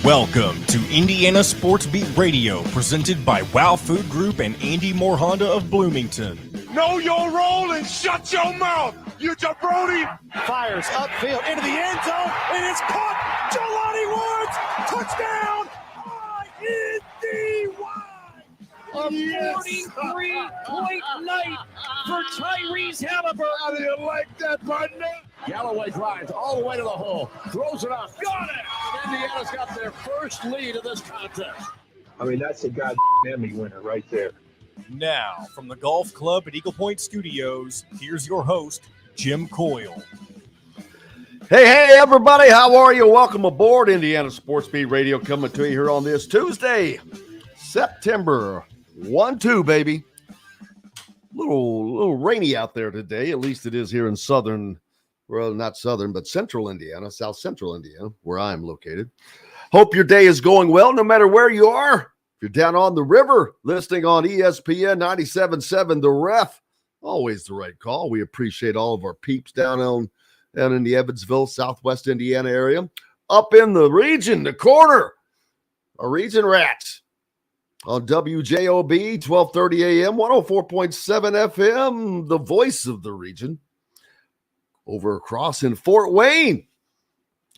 Welcome to Indiana Sports Beat Radio, presented by Wow Food Group and Andy Moore Honda of Bloomington. Know your role and shut your mouth, you jabroni! Fires upfield into the end zone, and it's caught. Jelani Woods, touchdown! A 43-point night for Tyrese Halliburton. How do you like that, partner? Galloway drives all the way to the hole, throws it up, got it! And Indiana's got their first lead of this contest. I mean, that's a goddamn Emmy winner right there. Now, from the Golf Club at Eagle Point Studios, here's your host, Jim Coyle. Hey, everybody. How are you? Welcome aboard Indiana Sports Beat Radio, coming to you here on this Tuesday, September 1-2, baby. Little rainy out there today. At least it is here in southern, well, not southern, but central Indiana, south central Indiana, where I'm located. Hope your day is going well, no matter where you are. If you're down on the river, listening on ESPN 97.7 The Ref, always the right call. We appreciate all of our peeps down in the Evansville, southwest Indiana area. Up in the region, the corner, our region rats. On WJOB, 1230 AM, 104.7 FM, the voice of the region. Over across in Fort Wayne,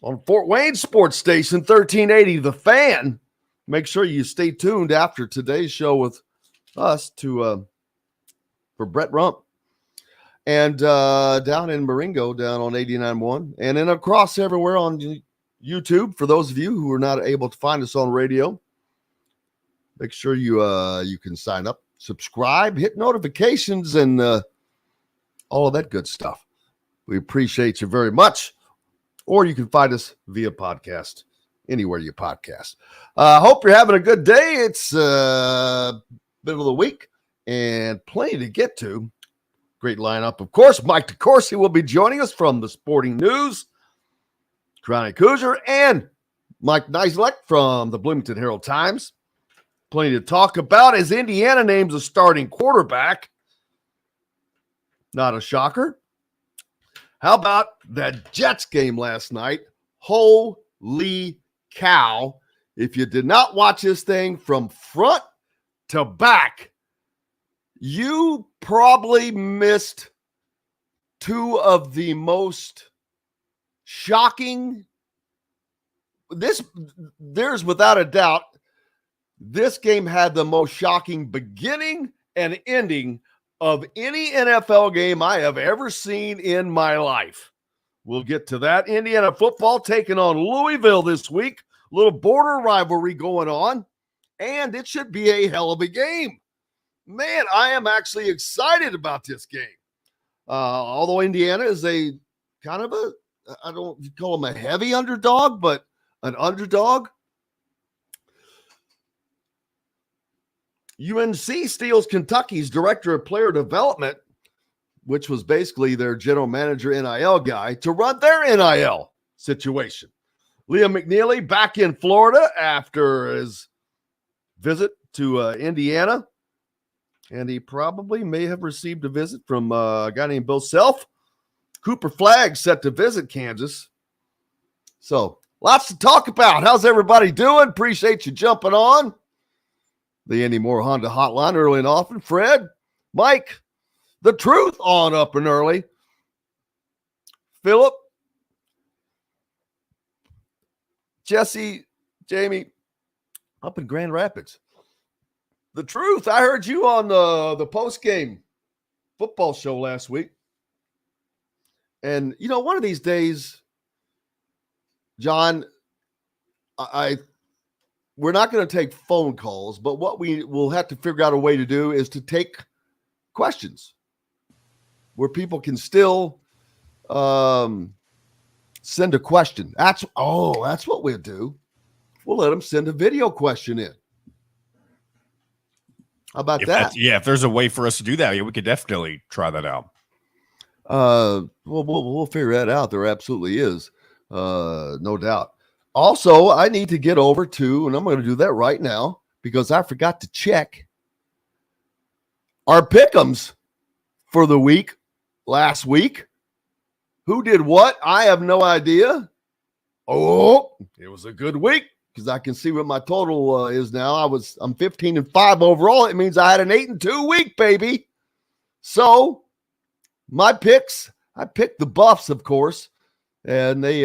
on Fort Wayne Sports Station, 1380, The Fan. Make sure you stay tuned after today's show with us for Brett Rump. And down in Marengo, down on 89.1, and then across everywhere on YouTube, for those of you who are not able to find us on radio. Make sure you can sign up, subscribe, hit notifications, and all of that good stuff. We appreciate you very much. Or you can find us via podcast, anywhere you podcast. Hope you're having a good day. It's middle of the week and plenty to get to. Great lineup. Of course, Mike DeCourcy will be joining us from the Sporting News, Chronic Hoosier, and Mike Niziolek from the Bloomington Herald-Times. Plenty to talk about as Indiana names a starting quarterback. Not a shocker. How about that Jets game last night? Holy cow. If you did not watch this thing from front to back, you probably missed two of the most shocking. There's without a doubt, this game had the most shocking beginning and ending of any NFL game I have ever seen in my life. We'll get to that. Indiana football taking on Louisville this week. Little border rivalry going on, and it should be a hell of a game. Man, I am actually excited about this game. Although Indiana is a kind of I don't call them a heavy underdog, but an underdog. UNC steals Kentucky's director of player development, which was basically their general manager NIL guy, to run their NIL situation. Liam McNeely back in Florida after his visit to Indiana, and he probably may have received a visit from a guy named Bill Self. Cooper Flagg set to visit Kansas. So lots to talk about. How's everybody doing? Appreciate you jumping on the Andy Moore Honda hotline early and often. Fred, Mike, the truth on up and early. Philip, Jesse, Jamie, up in Grand Rapids. The truth, I heard you on the post-game football show last week. And, you know, one of these days, John, we're not going to take phone calls, but what we will have to figure out a way to do is to take questions where people can still send a question. That's what we'll do. We'll let them send a video question in. How about that? If there's a way for us to do that, we could definitely try that out. We'll figure that out. There absolutely is, no doubt. Also, I need to get over to, and I'm going to do that right now because I forgot to check our pick'ems for the week last week. Who did what? I have no idea. Oh, it was a good week because I can see what my total is now. I'm 15-5 overall. It means I had an 8-2 week, baby. So my picks, I picked the Buffs, of course, and they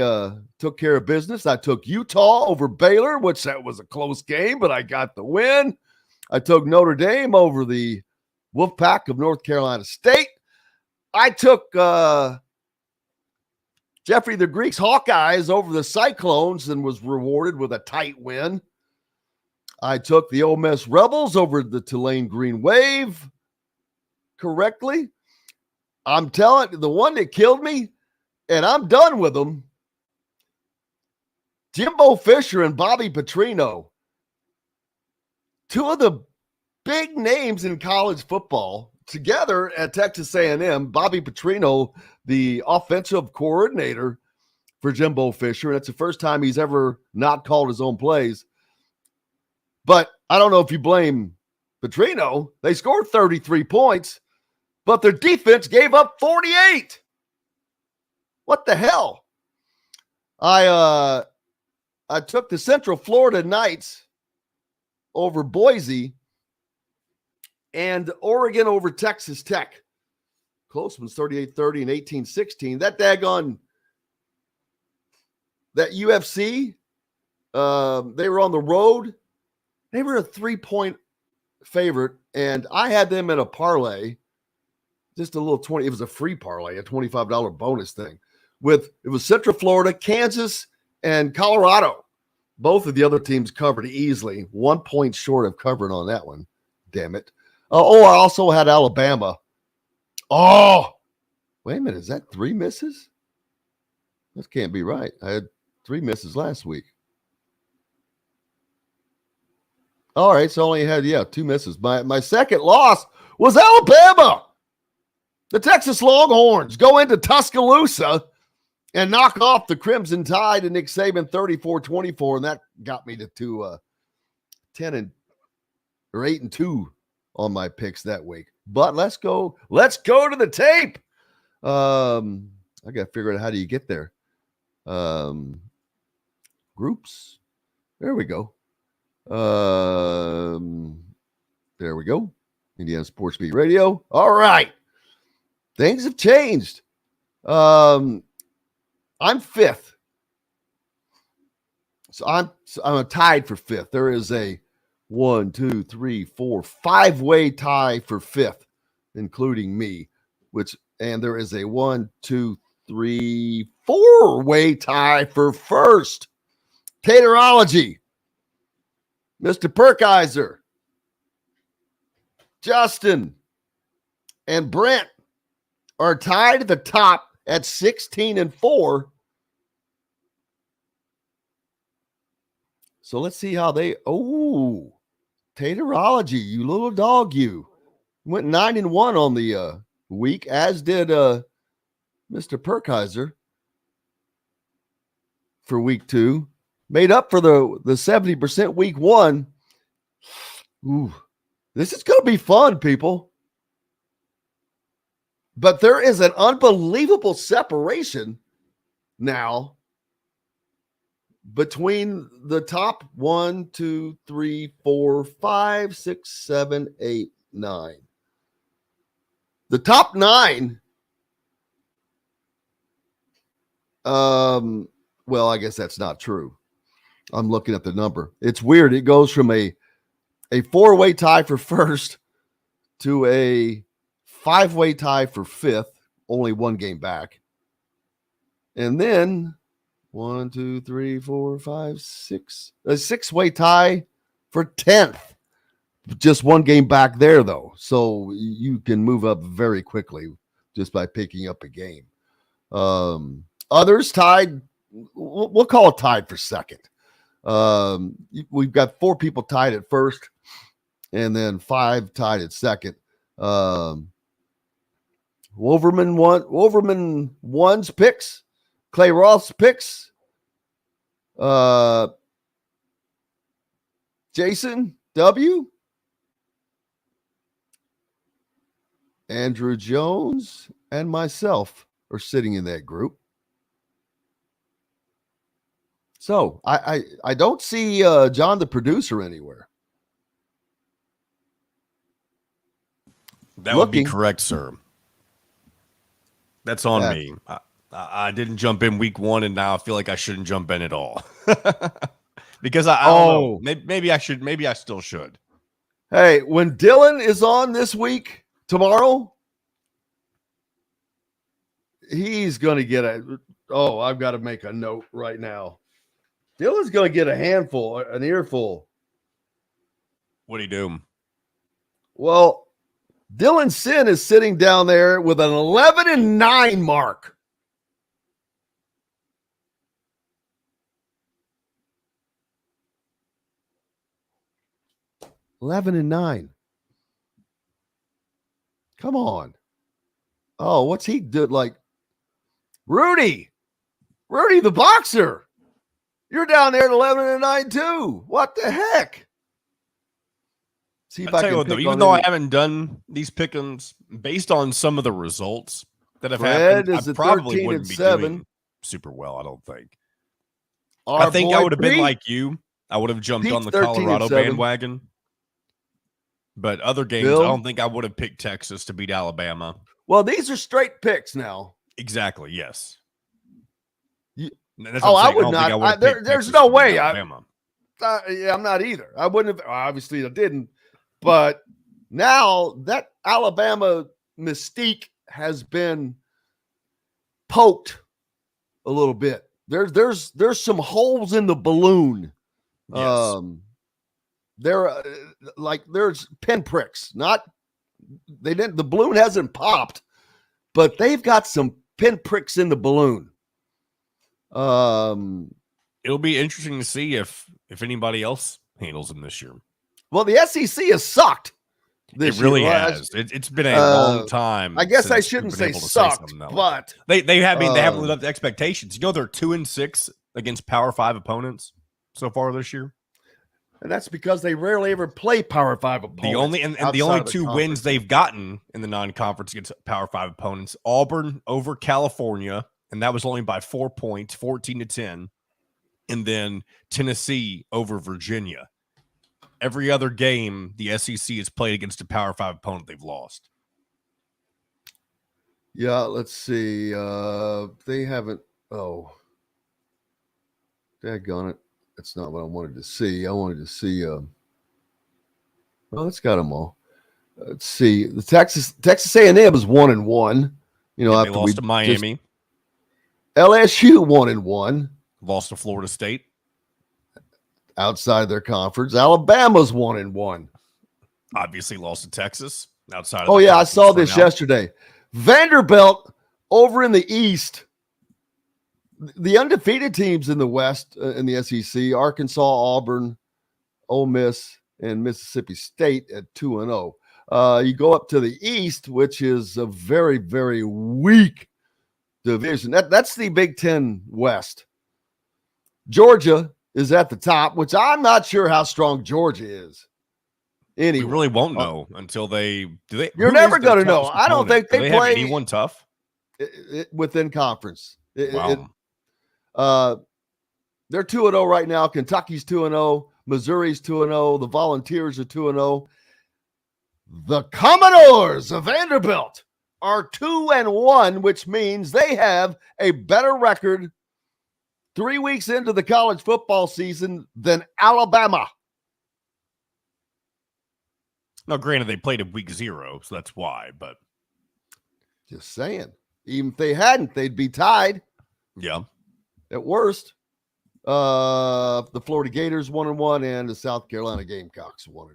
took care of business. I took Utah over Baylor, which that was a close game, but I got the win. I took Notre Dame over the Wolfpack of North Carolina State. I took Jeffrey the Greek's Hawkeyes over the Cyclones and was rewarded with a tight win. I took the Ole Miss Rebels over the Tulane Green Wave correctly. I'm telling you, the one that killed me, and I'm done with them, Jimbo Fisher and Bobby Petrino, two of the big names in college football, together at Texas A&M. Bobby Petrino, the offensive coordinator for Jimbo Fisher, and it's the first time he's ever not called his own plays. But I don't know if you blame Petrino. They scored 33 points, but their defense gave up 48. What the hell? I took the Central Florida Knights over Boise and Oregon over Texas Tech. Close ones, 38-30 and 18-16. That daggone, that UFC, they were on the road. They were a 3-point favorite, and I had them in a parlay, just a little 20. It was a free parlay, a $25 bonus thing. It was Central Florida, Kansas, and Colorado. Both of the other teams covered easily. 1 point short of covering on that one. Damn it. I also had Alabama. Oh, wait a minute. Is that 3 misses? That can't be right. I had 3 misses last week. All right, so I only had, 2 misses. My second loss was Alabama. The Texas Longhorns go into Tuscaloosa and knock off the Crimson Tide and Nick Saban 34-24, and that got me to 8-2 on my picks that week. But let's go to the tape. I got to figure out how do you get there. Groups. There we go. There we go. Indiana Sports Beat Radio. All right. Things have changed. I'm 5th. So I'm tied for 5th. There is a 1, 2, 3, 4, 5-way tie for 5th, including me, and there is a 1, 2, 3, 4-way tie for 1st. Caterology. Mr. Perkiser, Justin, and Brent are tied at the top at 16-4. So let's see how Taterology, you little dog, you went 9-1 on the week, as did Mr. Perkiser for week 2. Made up for the 70% week 1. Ooh, this is going to be fun, people. But there is an unbelievable separation now between the top 1, 2, 3, 4, 5, 6, 7, 8, 9. The top 9. Well, I guess that's not true. I'm looking at the number. It's weird. It goes from a 4-way tie for 1st to a 5-way tie for 5th, only 1 game back. And then 1, 2, 3, 4, 5, 6, a 6-way tie for 10th. Just 1 game back there, though. So you can move up very quickly just by picking up a game. Others tied, we'll call it tied for 2nd. We've got 4 people tied at 1st and then 5 tied at 2nd. Wolverman 1's picks, Clay Roth's picks, Jason W, Andrew Jones, and myself are sitting in that group. So I don't see John the producer anywhere. That would be correct, sir. That's on me. I didn't jump in week 1, and now I feel like I shouldn't jump in at all. Because I don't know. Maybe I should. Maybe I still should. Hey, when Dylan is on this week, tomorrow, he's going to get I've got to make a note right now. Dylan's going to get an earful. What'd he do? Well, Dylan Sin is sitting down there with an 11-9 mark. 11-9. Come on. Oh, what's he did? Like Rudy the boxer. You're down there at 11-9 too. What the heck? See if I can pick even though I haven't done these pick'ems based on some of the results that have happened, I probably wouldn't be doing super well. I don't think. I think I would have been like you. I would have jumped on the Colorado bandwagon. But other games, I don't think I would have picked Texas to beat Alabama. Well, these are straight picks now. Exactly. Yes. I would not. There's no way. I'm not either. I wouldn't have. Obviously, I didn't. But now that Alabama mystique has been poked a little bit. There's some holes in the balloon. Yes. There's pinpricks. The balloon hasn't popped, but they've got some pinpricks in the balloon. It'll be interesting to see if anybody else handles them this year. Well, the SEC has sucked. It really has. It's been a long time. I guess I shouldn't say sucked, but they haven't lived up to expectations. You know, they're 2-6 against Power 5 opponents so far this year. And that's because they rarely ever play Power 5 opponents. The only two wins they've gotten in the non-conference against Power 5 opponents, Auburn over California, and that was only by 4 points, 14-10, and then Tennessee over Virginia. Every other game the SEC has played against a Power 5 opponent, they've lost. Yeah, let's see. They haven't. Oh, daggone it. That's not what I wanted to see. I wanted to see. Well, it's got them all. Let's see. The Texas A&M is 1-1. You know, after they lost to Miami. LSU 1-1. Lost to Florida State. Outside their conference. Alabama's 1-1. Obviously lost to Texas. Outside. Oh yeah, I saw this yesterday. Vanderbilt over in the East. The undefeated teams in the West, in the SEC, Arkansas, Auburn, Ole Miss, and Mississippi State at 2-0. You go up to the East, which is a very, very weak division. That's the Big Ten West. Georgia is at the top, which I'm not sure how strong Georgia is. Anyway, we really won't know until they do. You're never going to know. I don't think they play have anyone tough within conference. Wow. They're 2-0 right now. Kentucky's 2-0. Missouri's 2-0. The Volunteers are 2-0. The Commodores of Vanderbilt are 2-1, which means they have a better record 3 weeks into the college football season than Alabama. Now, granted, they played at week 0, so that's why, but just saying. Even if they hadn't, they'd be tied. Yeah. At worst. The Florida Gators 1-1 and the South Carolina Gamecocks 1-1.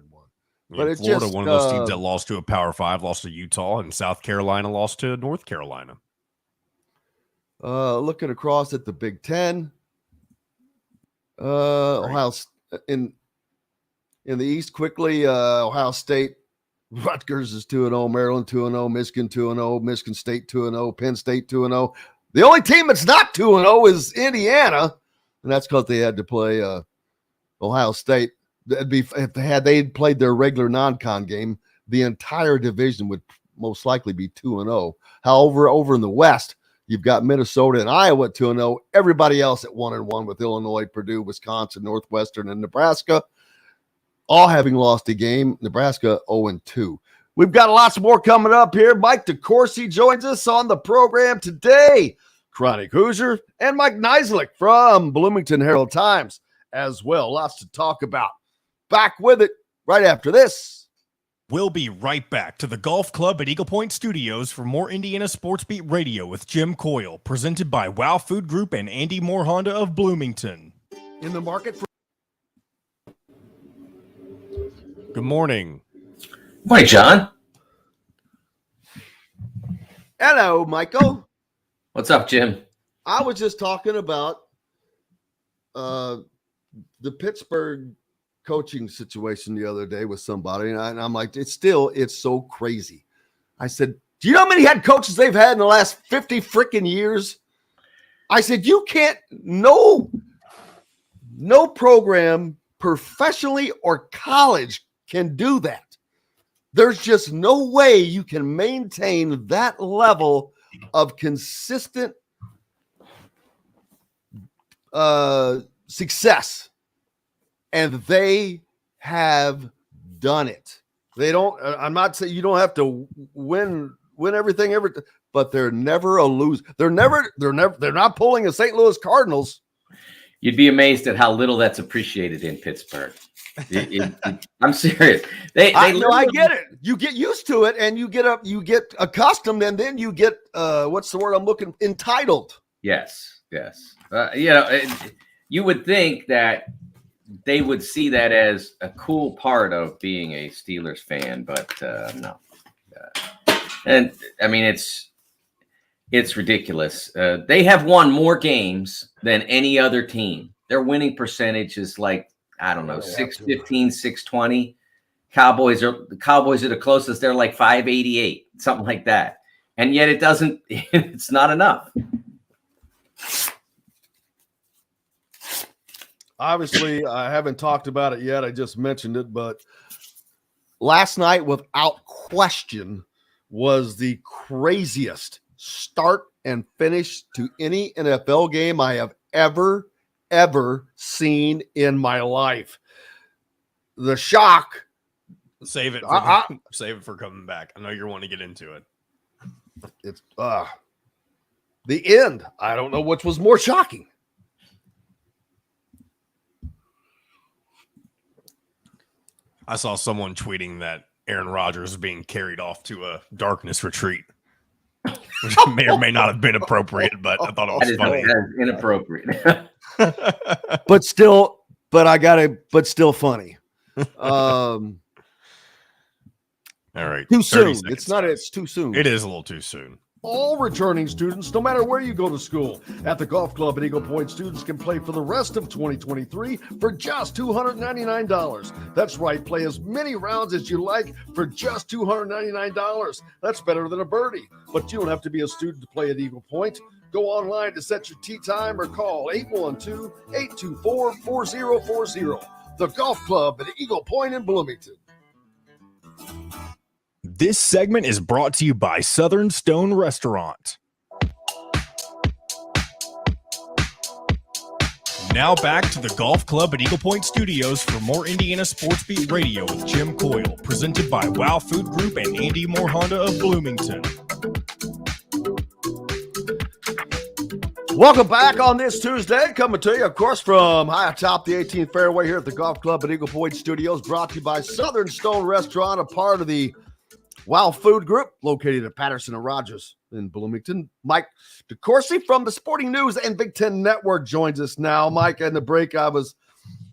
But it's Florida, just one of those teams that lost to a Power 5, lost to Utah, and South Carolina lost to North Carolina. Looking across at the Big Ten, Ohio in the East quickly. Ohio State, Rutgers is 2-0, Maryland 2-0, Michigan 2-0, Michigan State 2-0, Penn State 2-0. The only team that's not 2-0 is Indiana, and that's because they had to play Ohio State. That'd be if they'd played their regular non-con game, the entire division would most likely be 2-0. However, over in the West, You've got Minnesota and Iowa 2-0. Everybody else at 1-1 with Illinois, Purdue, Wisconsin, Northwestern, and Nebraska, all having lost a game. Nebraska 0-2. We've got lots more coming up here. Mike DeCourcy joins us on the program today. Chronic Hoosier and Mike Niziolek from Bloomington Herald-Times as well. Lots to talk about. Back with it right after this. We'll be right back to the Golf Club at Eagle Point Studios for more Indiana Sports Beat Radio with Jim Coyle, presented by Wow Food Group and Andy Moore Honda of Bloomington. In the market for... Good morning. Morning, John. Hello, Michael. What's up, Jim? I was just talking about the Pittsburgh coaching situation the other day with somebody, and I'm like, it's so crazy. I said, do you know how many head coaches they've had in the last 50 freaking years? I said, you can't, no program professionally or college can do that. There's just no way you can maintain that level of consistent success. And they have done it. They don't, I'm not saying you don't have to win everything, but they're never a loser. They're not pulling a St. Louis Cardinals. You'd be amazed at how little that's appreciated in Pittsburgh. I'm serious. I get it. You get used to it and you get accustomed, and then you get, what's the word I'm looking, entitled. Yes. You would think that they would see that as a cool part of being a Steelers fan, but no. And I mean, it's ridiculous. They have won more games than any other team. Their winning percentage is like, I don't know, 615, 620. Cowboys are the closest. They're like 588, something like that. And yet it's not enough. Obviously, I haven't talked about it yet. I just mentioned it, but last night, without question, was the craziest start and finish to any NFL game I have ever seen in my life. The shock. Save it for coming back. I know you're wanting to get into it. It's the end. I don't know which was more shocking. I saw someone tweeting that Aaron Rodgers is being carried off to a darkness retreat, which may or may not have been appropriate, but I thought it was funny. That is inappropriate. but still funny. All right. Too soon. It's too soon. It is a little too soon. All returning students, no matter where you go to school, at the Golf Club at Eagle Point, students can play for the rest of 2023 for just $299. That's right. Play as many rounds as you like for just $299. That's better than a birdie. But you don't have to be a student to play at Eagle Point. Go online to set your tee time or call 812-824-4040. The Golf Club at Eagle Point in Bloomington. This segment is brought to you by Southern Stone Restaurant. Now back to the Golf Club at Eagle Point Studios for more Indiana Sports Beat Radio with Jim Coyle, presented by Wow Food Group and Andy Moore Honda of Bloomington. Welcome back on this Tuesday, coming to you, of course, from high atop the 18th fairway here at the Golf Club at Eagle Point Studios, brought to you by Southern Stone Restaurant, a part of the Wow Food Group, located at Patterson and Rogers in Bloomington. Mike DeCourcy from the Sporting News and Big Ten Network joins us now. Mike, in the break, I was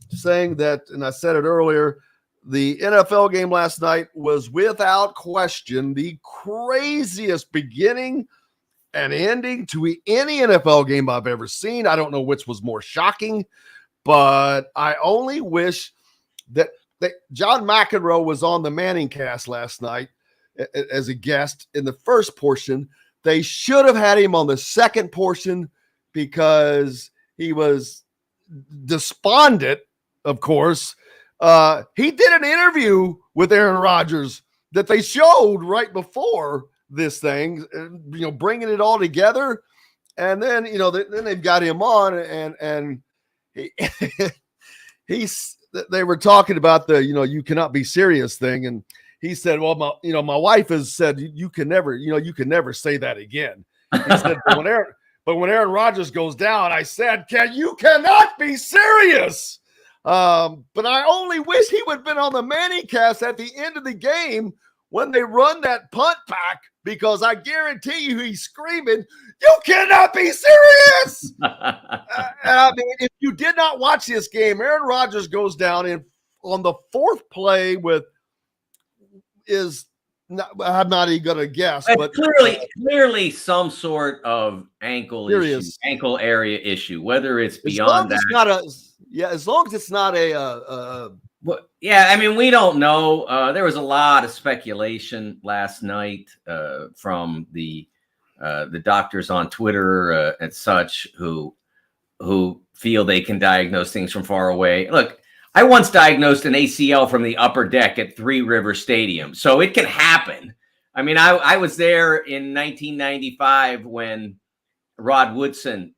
saying that, and I said it earlier, the NFL game last night was without question the craziest beginning and ending to any NFL game I've ever seen. I don't know which was more shocking, but I only wish that John McEnroe was on the Manning cast last night as a guest in the first portion. They should have had him on the second portion because he was despondent, of course. He did an interview with Aaron Rodgers that they showed right before this thing, bringing it all together. And then, then they've got him on and he, they were talking about the, you cannot be serious thing. And he said, well, my wife has said, you can never say that again. He said, but when Aaron Rodgers goes down, I said, you cannot be serious. But I only wish he would have been on the Manning cast at the end of the game when they run that punt back, because I guarantee you he's screaming, you cannot be serious. I mean, if you did not watch this game, Aaron Rodgers goes down on the fourth play I'm not even going to guess. But clearly some sort of ankle area issue, whether it's beyond that. As long as it's not a yeah, I mean, we don't know. There was a lot of speculation last night from the doctors on Twitter and such who feel they can diagnose things from far away. Look, I once diagnosed an ACL from the upper deck at Three River Stadium, so it can happen. I mean, I was there in 1995 when Rod Woodson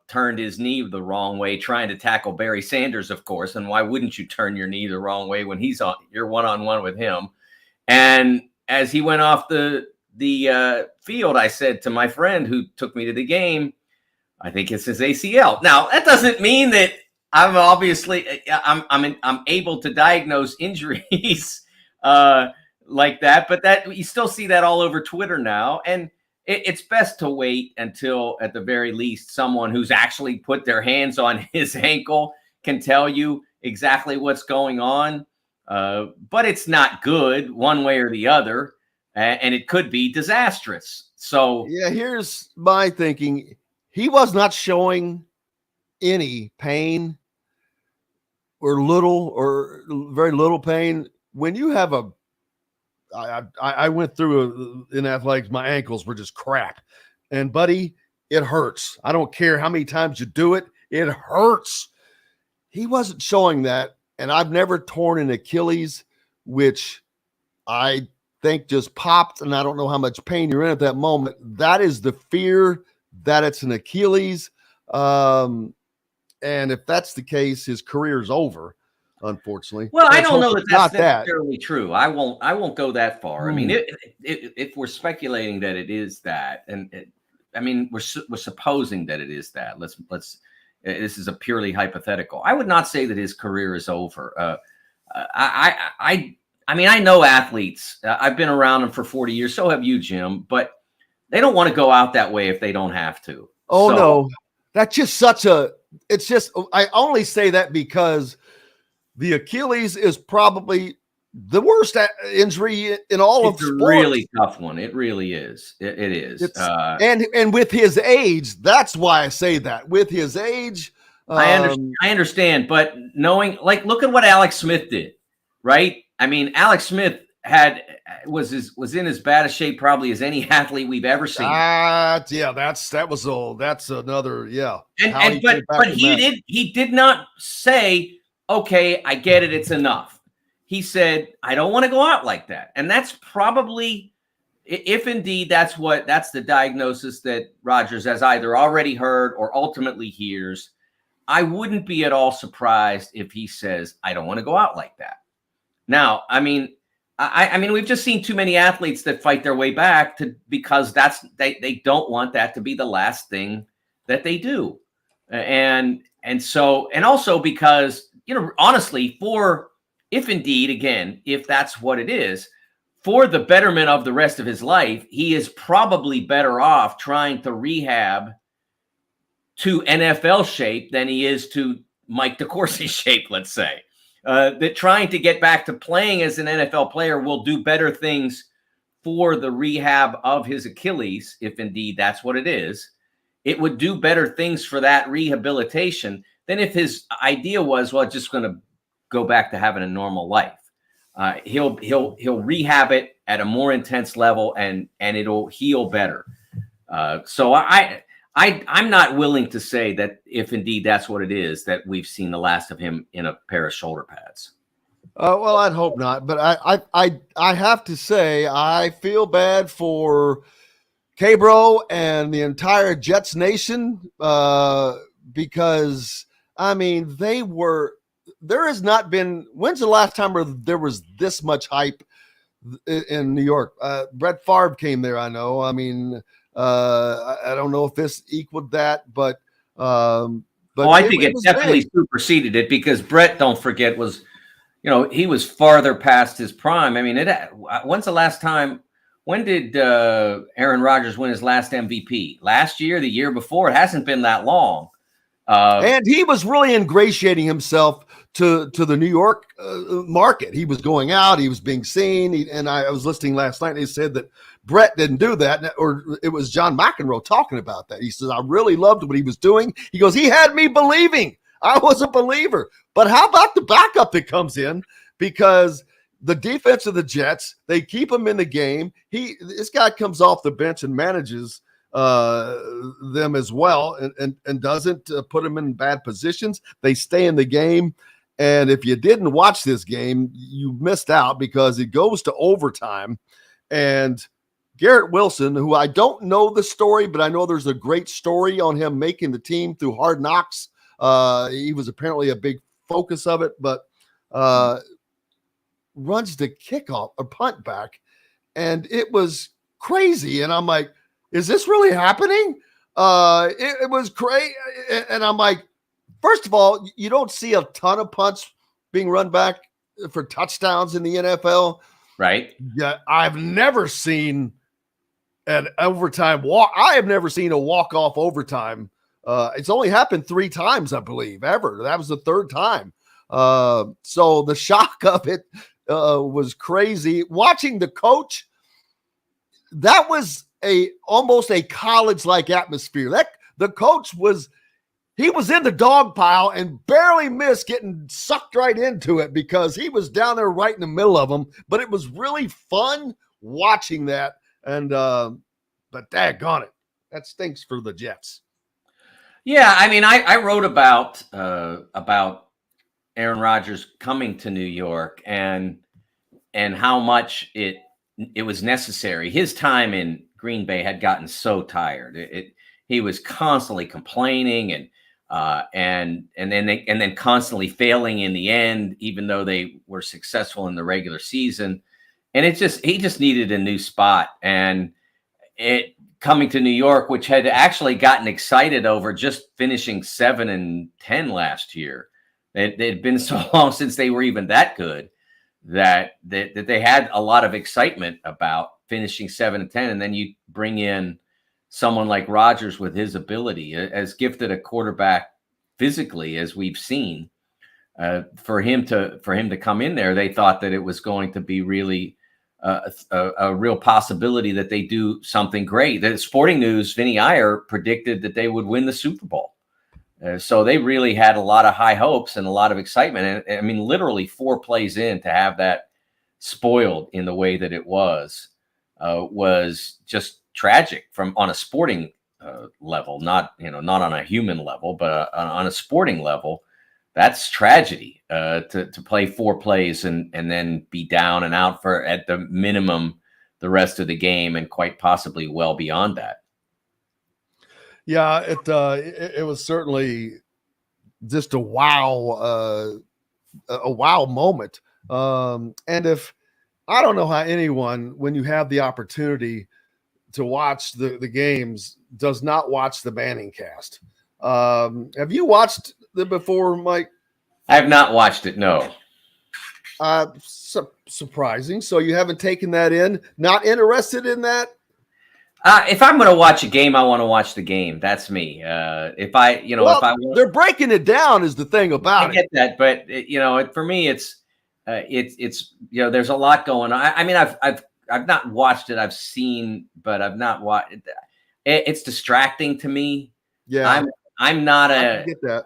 turned his knee the wrong way trying to tackle Barry Sanders, of course. And why wouldn't you turn your knee the wrong way when you're one-on-one with him? And as he went off the field, I said to my friend who took me to the game, I think it's his ACL. Now, that doesn't mean that I'm able to diagnose injuries like that, but that you still see that all over Twitter now. And it's best to wait until, at the very least, someone who's actually put their hands on his ankle can tell you exactly what's going on. But it's not good one way or the other, and it could be disastrous. So yeah, here's my thinking. He was not showing any pain or very little pain. When you have I went through in athletics, my ankles were just crap. And buddy, it hurts. I don't care how many times you do it. It hurts. He wasn't showing that. And I've never torn an Achilles, which I think just popped. And I don't know how much pain you're in at that moment. That is the fear that it's an Achilles. And if that's the case, his career is over. Unfortunately, well, I don't know that that's necessarily true. I won't go that far. I mean, if we're speculating that it is that, I mean, we're supposing that it is that. Let's. This is a purely hypothetical. I would not say that his career is over. I mean, I know athletes. I've been around them for 40 years. So have you, Jim. But they don't want to go out that way if they don't have to. Oh no, that's just It's just. I only say that because the Achilles is probably the worst injury in all of sports. It's a really tough one. It really is. It is. And with his age, that's why I say that. With his age, I understand. But knowing, like, look at what Alex Smith did, right? I mean, Alex Smith was in as bad a shape probably as any athlete we've ever seen. That's another. But he did not say, okay, I get it, it's enough. He said, I don't want to go out like that. And that's probably, if indeed that's the diagnosis that Rodgers has either already heard or ultimately hears, I wouldn't be at all surprised if he says, I don't want to go out like that. Now, I mean, we've just seen too many athletes that fight their way back because they don't want that to be the last thing that they do. And also because, honestly, if that's what it is, for the betterment of the rest of his life, he is probably better off trying to rehab to NFL shape than he is to Mike DeCourcy shape, let's say. That trying to get back to playing as an NFL player will do better things for the rehab of his Achilles, if indeed that's what it is. It would do better things for that rehabilitation than if his idea was, well, just going to go back to having a normal life. He'll rehab it at a more intense level, and it'll heal better. So I'm not willing to say that if indeed that's what it is, that we've seen the last of him in a pair of shoulder pads. Well, I'd hope not, but I have to say I feel bad for K-Bro and the entire Jets nation, because I mean, there has not been, when's the last time where there was this much hype in New York? Brett Favre came there, I know. I mean, I don't know if this equaled that, but I think it definitely superseded it, because Brett, don't forget, was, he was farther past his prime. I mean, when's the last time? When did Aaron Rodgers win his last MVP? Last year, the year before? It hasn't been that long. And he was really ingratiating himself to the New York market. He was going out. He was being seen. And I was listening last night, and he said that Brett didn't do that. Or it was John McEnroe talking about that. He says, I really loved what he was doing. He goes, he had me believing. I was a believer. But how about the backup that comes in? Because the defense of the Jets, they keep him in the game. This guy comes off the bench and manages them as well, and doesn't put them in bad positions. They stay in the game. And if you didn't watch this game, you missed out, because it goes to overtime. And Garrett Wilson, who I don't know the story, but I know there's a great story on him making the team through Hard Knocks. He was apparently a big focus of it, but runs the kickoff or punt back, and it was crazy. And I'm like, is this really happening? It was crazy. And I'm like, first of all, you don't see a ton of punts being run back for touchdowns in the NFL. Right. Yeah. I've never seen an overtime walk. I have never seen a walk-off overtime. It's only happened 3 times, I believe, ever. That was the 3rd time. So the shock of it was crazy. Watching the coach, that was almost a college-like atmosphere. The coach was in the dog pile and barely missed getting sucked right into it, because he was down there right in the middle of them. But it was really fun watching that. And but daggone it, that stinks for the Jets. Yeah, I mean, I wrote about Aaron Rodgers coming to New York and how much it was necessary. His time in Green Bay had gotten so tired. He was constantly complaining and then constantly failing in the end, even though they were successful in the regular season. And he just needed a new spot. And coming to New York, which had actually gotten excited over just finishing 7-10 last year. It had been so long since they were even that good that they had a lot of excitement about finishing 7-10. And then you bring in someone like Rodgers with his ability, as gifted a quarterback physically as we've seen. For him to come in there, they thought that it was going to be really a real possibility that they do something great. The Sporting News, Vinny Iyer, predicted that they would win the Super Bowl. So they really had a lot of high hopes and a lot of excitement. And I mean, literally 4 plays in to have that spoiled in the way that it was just tragic on a sporting level, not on a human level, but on a sporting level. That's tragedy to play 4 plays and then be down and out for, at the minimum, the rest of the game, and quite possibly well beyond that. Yeah, it was certainly just a wow moment. And if I don't know how anyone, when you have the opportunity to watch the games, does not watch the Banning cast. Have you watched it before, Mike? I have not watched it, no. Surprising. So you haven't taken that in? Not interested in that? If I'm going to watch a game, I want to watch the game. That's me. They're breaking it down is the thing about it. I get that, but for me, it's there's a lot going on. I mean, I've not watched it. I've seen, but I've not watched it. It's distracting to me. Yeah, I'm not I get that.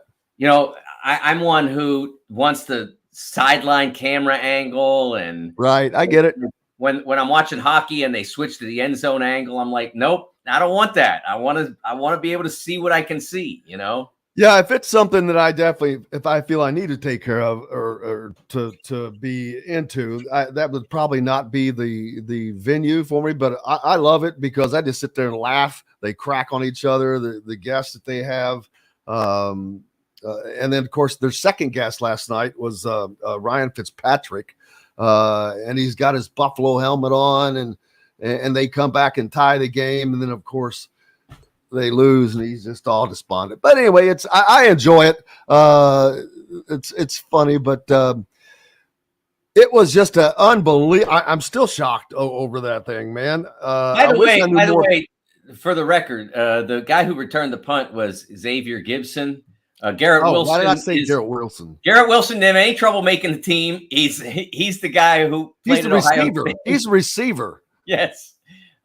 I'm one who wants the sideline camera angle, and right. I get it. When I'm watching hockey and they switch to the end zone angle, I'm like, nope, I don't want that. I want to be able to see what I can see, Yeah, if it's something that I definitely, if I feel I need to take care of or to be into, that would probably not be the venue for me. But I love it because I just sit there and laugh. They crack on each other, the guests that they have. And then, of course, their second guest last night was Ryan Fitzpatrick. And he's got his Buffalo helmet on, and they come back and tie the game. And then, of course, they lose, and he's just all despondent. But anyway, I enjoy it. It's funny, but it was just an unbelievable. I'm still shocked over that thing, man. By the way, for the record, the guy who returned the punt was Xavier Gibson. Garrett Wilson. Why did I say Garrett Wilson? Garrett Wilson didn't have any trouble making the team. He's the guy who played he's the receiver. He's a receiver. Yes.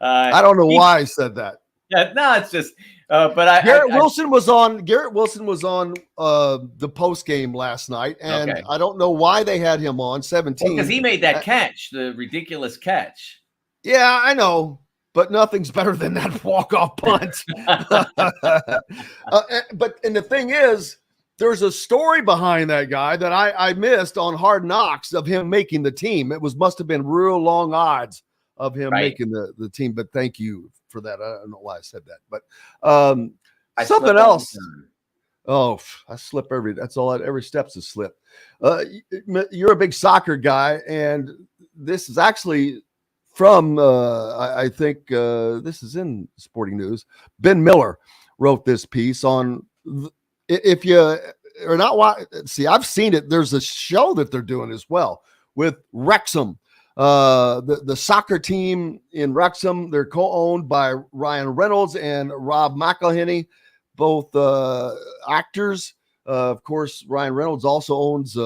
I don't know why I said that. Yeah, no, it's just. Garrett Wilson was on the post game last night, and I don't know why they had him on 17 because he made that catch, the ridiculous catch. Yeah, I know. But nothing's better than that walk-off punt. But the thing is, there's a story behind that guy that I missed on Hard Knocks of him making the team. It must have been real long odds of him making the team. But thank you for that. I don't know why I said that. But something else. Oh, I slip every step's a slip. You're a big soccer guy, and this is actually from I think this is in Sporting News. Ben Miller wrote this piece on if you are not see, I've seen it. There's a show that they're doing as well with Wrexham, the soccer team in Wrexham. They're co-owned by Ryan Reynolds and Rob McElhenney, both actors. Of course, Ryan Reynolds also owns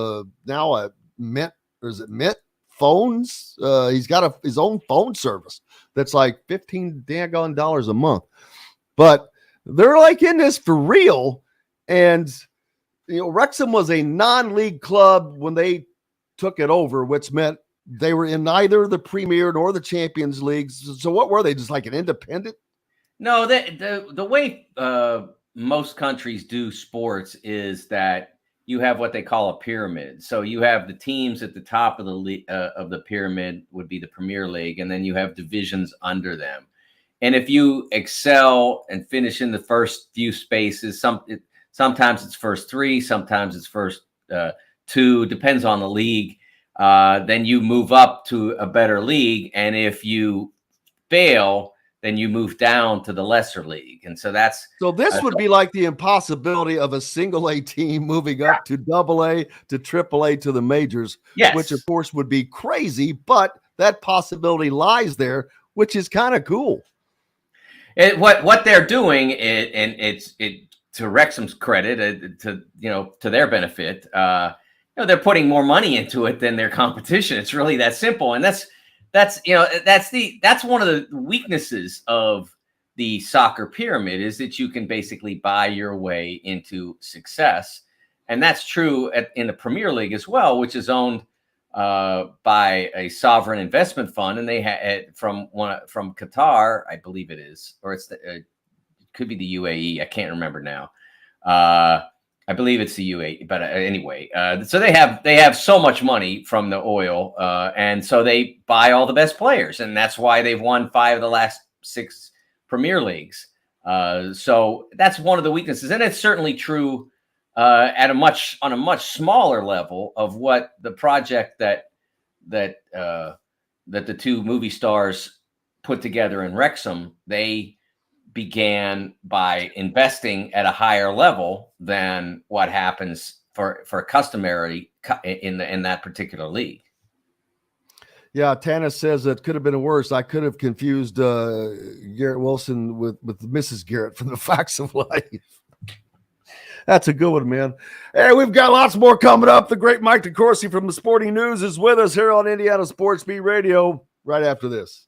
now a Mint, or is it Mint phones? He's got his own phone service that's like $15 a month. But they're like in this for real. And Wrexham was a non-league club when they took it over, which meant they were in neither the Premier nor the Champions Leagues. So what were they, just like an independent? No, the way most countries do sports is that you have what they call a pyramid. So you have the teams at the top of the pyramid would be the Premier League, and then you have divisions under them. And if you excel and finish in the first few spaces, sometimes it's first three, sometimes it's first two, depends on the league. Then you move up to a better league, and if you fail, then you move down to the lesser league. And so this would be like the impossibility of a single A team moving up to double A to triple A to the majors, which of course would be crazy, but that possibility lies there, which is kind of cool. What they're doing and it's to Wrexham's credit, to their benefit, they're putting more money into it than their competition. It's really that simple. And that's one of the weaknesses of the soccer pyramid, is that you can basically buy your way into success. And that's true in the Premier League as well, which is owned by a sovereign investment fund. And they had from Qatar, I believe it is, or it could be the UAE. I can't remember now. I believe it's the UAE, but anyway, so they have so much money from the oil, and so they buy all the best players, and that's why they've won 5 of the last 6 Premier Leagues. So that's one of the weaknesses, and it's certainly true on a much smaller level of what the project that the 2 movie stars put together in Wrexham. They began by investing at a higher level than what happens for customary in that particular league. Yeah, Tana says it could have been worse. I could have confused Garrett Wilson with Mrs. Garrett from the Facts of Life. That's a good one, man. Hey, we've got lots more coming up. The great Mike DeCourcy from the Sporting News is with us here on Indiana Sports Beat Radio right after this.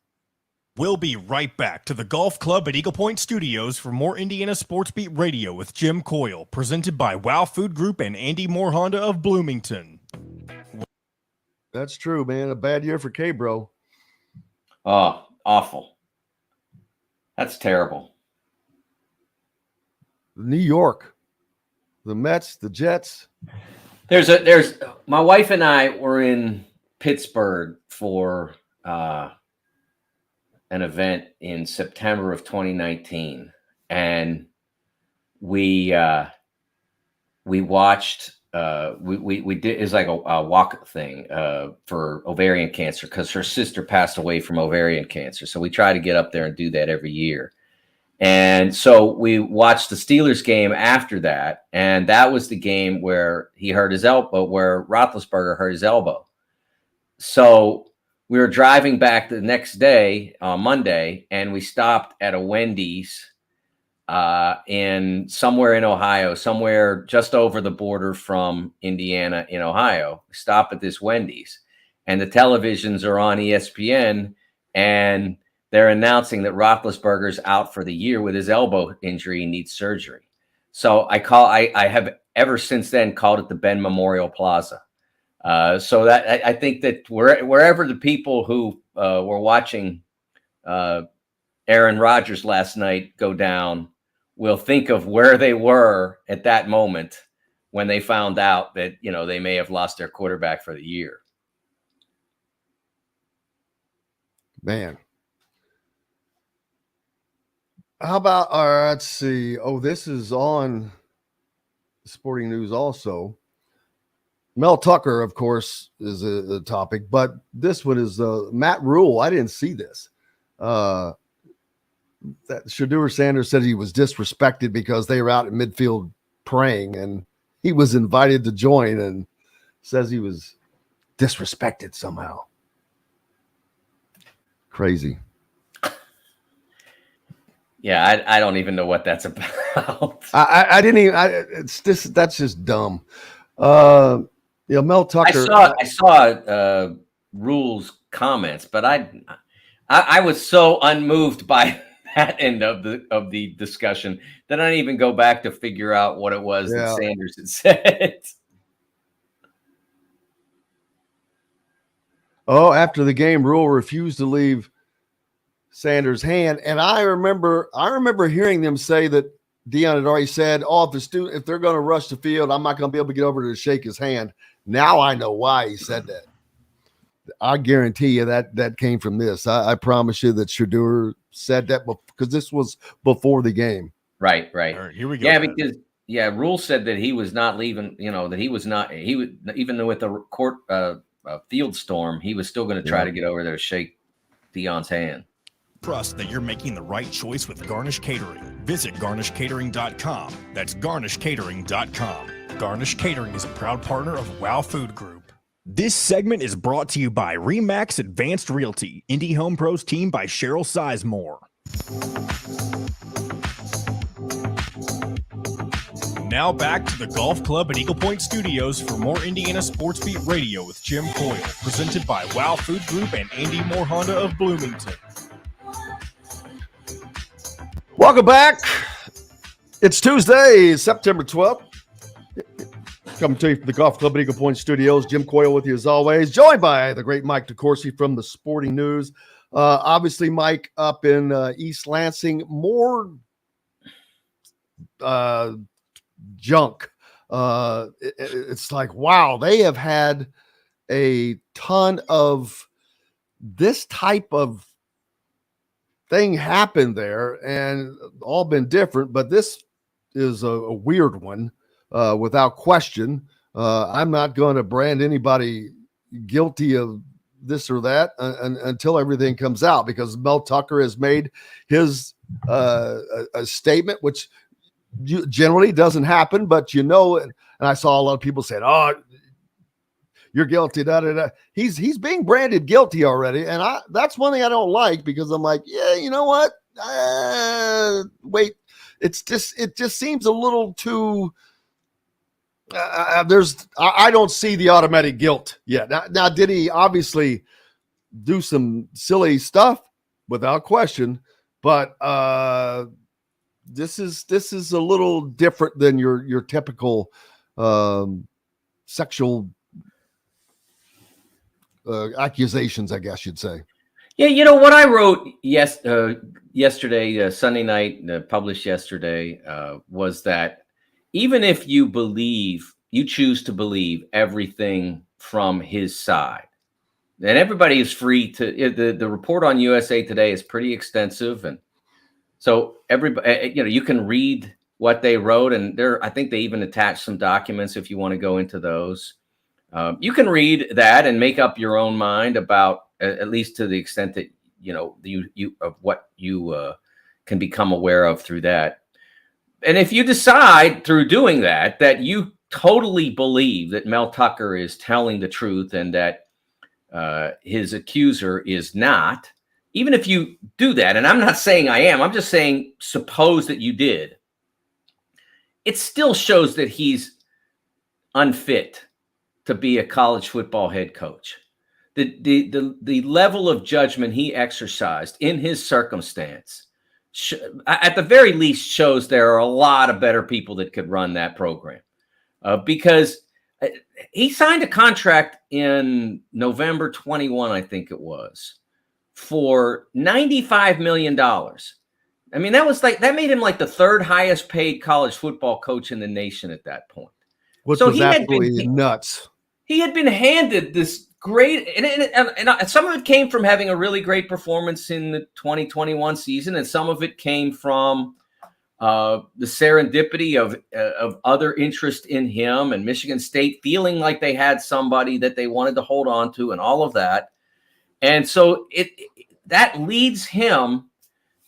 We'll be right back to the Golf Club at Eagle Point Studios for more Indiana Sports Beat Radio with Jim Coyle, presented by Wow Food Group and Andy Moore Honda of Bloomington. That's true, man. A bad year for K-Bro. Oh, awful. That's terrible. New York. the Mets, the Jets. There's my wife and I were in Pittsburgh for an event in September of 2019, and we watched. We did is like a walk thing for ovarian cancer because her sister passed away from ovarian cancer. So we try to get up there and do that every year. And so we watched the Steelers game after that, and that was the game where he hurt his elbow, where Roethlisberger hurt his elbow. So we were driving back the next day on Monday, and we stopped at a Wendy's in somewhere in Ohio, somewhere just over the border from Indiana in Ohio. We stop at this Wendy's, and the televisions are on ESPN, and they're announcing that Roethlisberger's out for the year with his elbow injury and needs surgery. So I have ever since then called it the Ben Memorial Plaza. So that I think that wherever the people who were watching Aaron Rodgers last night go down will think of where they were at that moment when they found out that, they may have lost their quarterback for the year. Man. How about, let's see. Oh, this is on Sporting News also. Mel Tucker, of course, is a topic, but this one is Matt Rule. I didn't see this. That Shedeur Sanders said he was disrespected because they were out in midfield praying, and he was invited to join and says he was disrespected somehow. Crazy. Yeah, I don't even know what that's about. I didn't even. That's just dumb. Mel Tucker. I saw Rule's comments, but I was so unmoved by that end of the discussion that I didn't even go back to figure out what it was that Sanders had said. Oh, after the game, Rule refused to leave Sanders' hand, and I remember hearing them say that Deion had already said, "Oh, if they're going to rush the field, I'm not going to be able to get over to shake his hand." Now I know why he said that. I guarantee you that came from this. I promise you that Shedeur said that because this was before the game. Right. All right, here we go. Yeah, because Rule said that he was not leaving. That he was not. He would, even with the court field storm, he was still going to try to get over there to shake Deion's hand. Trust that you're making the right choice with Garnish Catering. Visit garnishcatering.com. That's garnishcatering.com. Garnish Catering is a proud partner of WOW Food Group. This segment is brought to you by Remax Advanced Realty, Indie Home Pros team by Cheryl Sizemore. Now back to the Golf Club at Eagle Point Studios for more Indiana Sports Beat Radio with Jim Coyle, presented by WOW Food Group and Andy Moore Honda of Bloomington. Welcome back. It's Tuesday, September 12th. Coming to you from the Golf Club at Eagle Point Studios. Jim Coyle with you as always, joined by the great Mike DeCourcy from the Sporting News. Obviously, Mike up in East Lansing, more junk. It's like, wow, they have had a ton of this type of thing happen there and all been different, but this is a weird one without question. I'm not going to brand anybody guilty of this or that until everything comes out, because Mel Tucker has made his a statement, which generally doesn't happen, but and I saw a lot of people saying, "Oh, you're guilty." Da, da, da. He's being branded guilty already, and that's one thing I don't like, because I'm like, yeah, you know what? Wait, it just seems a little too. I don't see the automatic guilt yet. Now, did he obviously do some silly stuff? Without question, but this is a little different than your typical sexual accusations, I guess you'd say. Yeah, what I wrote yesterday, Sunday night, published yesterday, was that even if you choose to believe everything from his side, and everybody is free to, the report on USA Today is pretty extensive. And so everybody, you can read what they wrote, and I think they even attached some documents if you want to go into those. You can read that and make up your own mind about, at least to the extent that, you of what you can become aware of through that. And if you decide through doing that you totally believe that Mel Tucker is telling the truth and that his accuser is not, even if you do that, and I'm not saying I am, I'm just saying suppose that you did, it still shows that he's unfit to be a college football head coach. The level of judgment he exercised in his circumstance, at the very least, shows there are a lot of better people that could run that program. Because he signed a contract in November 21, I think it was, for $95 million. I mean, that made him like the third highest paid college football coach in the nation at that point. Which was absolutely nuts. He had been handed this great, and some of it came from having a really great performance in the 2021 season, and some of it came from the serendipity of other interest in him and Michigan State feeling like they had somebody that they wanted to hold on to and all of that. And so that leads him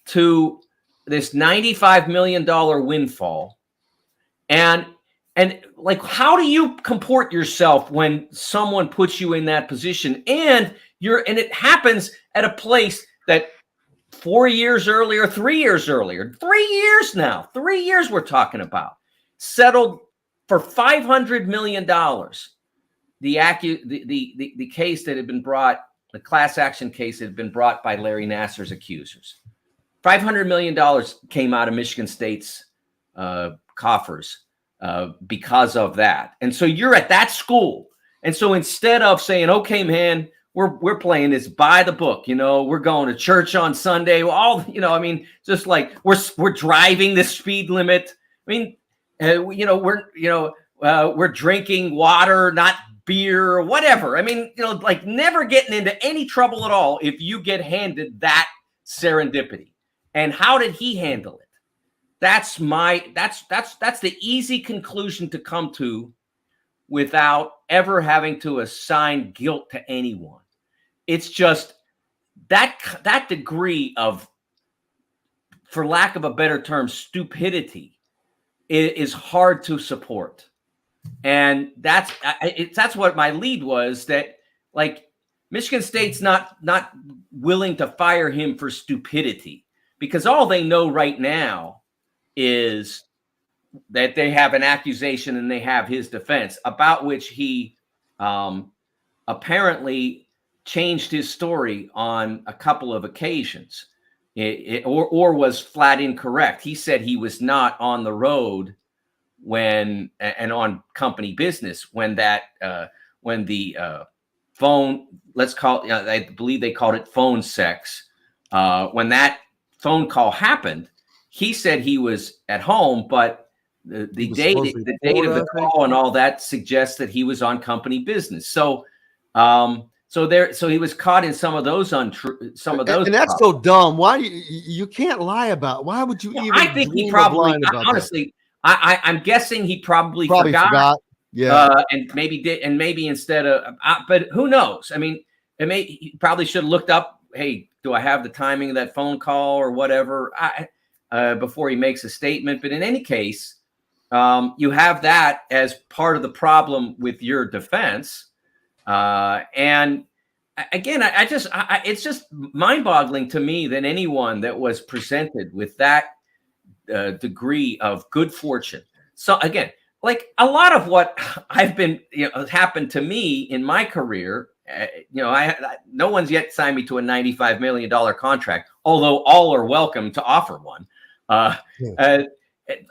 to this $95 million windfall. And like, how do you comport yourself when someone puts you in that position and it happens at a place that 3 years we're talking about, settled for $500 million. The case that had been brought, the class action case that had been brought by Larry Nassar's accusers. $500 million came out of Michigan State's coffers because of that. And so you're at that school. And so instead of saying, okay, man, we're playing this by the book, we're going to church on Sunday, just like we're driving the speed limit. I mean, we're drinking water, not beer or whatever. I mean, like never getting into any trouble at all if you get handed that serendipity. And how did he handle it? That's the easy conclusion to come to without ever having to assign guilt to anyone. It's just that degree of, for lack of a better term, stupidity is hard to support. And that's what my lead was, that like Michigan State's not willing to fire him for stupidity, because all they know right now is that they have an accusation and they have his defense, about which he apparently changed his story on a couple of occasions, or was flat incorrect. He said he was not on the road and on company business when the phone, let's call it, I believe they called it phone sex. When that phone call happened, he said he was at home, but the date of the call and all that suggests that he was on company business. So he was caught in some of those and that's problems. So dumb. Why you can't lie about? Why would you even? I think he probably, honestly, I'm guessing he probably forgot. Yeah, and maybe did, and maybe instead of, but who knows? I mean, he probably should have looked up. Hey, do I have the timing of that phone call or whatever before he makes a statement? But in any case, you have that as part of the problem with your defense. And again, it's just mind-boggling to me that anyone that was presented with that degree of good fortune. So again, like a lot of what I've been, happened to me in my career, no one's yet signed me to a $95 million contract, although all are welcome to offer one. A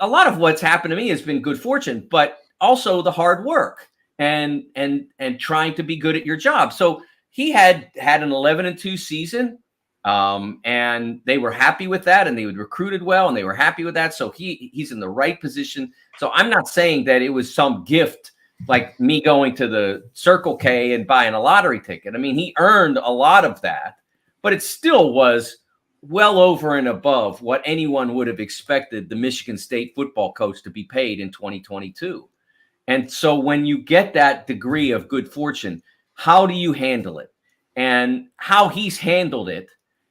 lot of what's happened to me has been good fortune, but also the hard work and trying to be good at your job. So he had an 11-2 season. And they were happy with that, and they recruited well, and they were happy with that. So he's in the right position. So I'm not saying that it was some gift like me going to the Circle K and buying a lottery ticket. I mean, he earned a lot of that, but it still was well over and above what anyone would have expected the Michigan State football coach to be paid in 2022. And so when you get that degree of good fortune, how do you handle it? And how he's handled it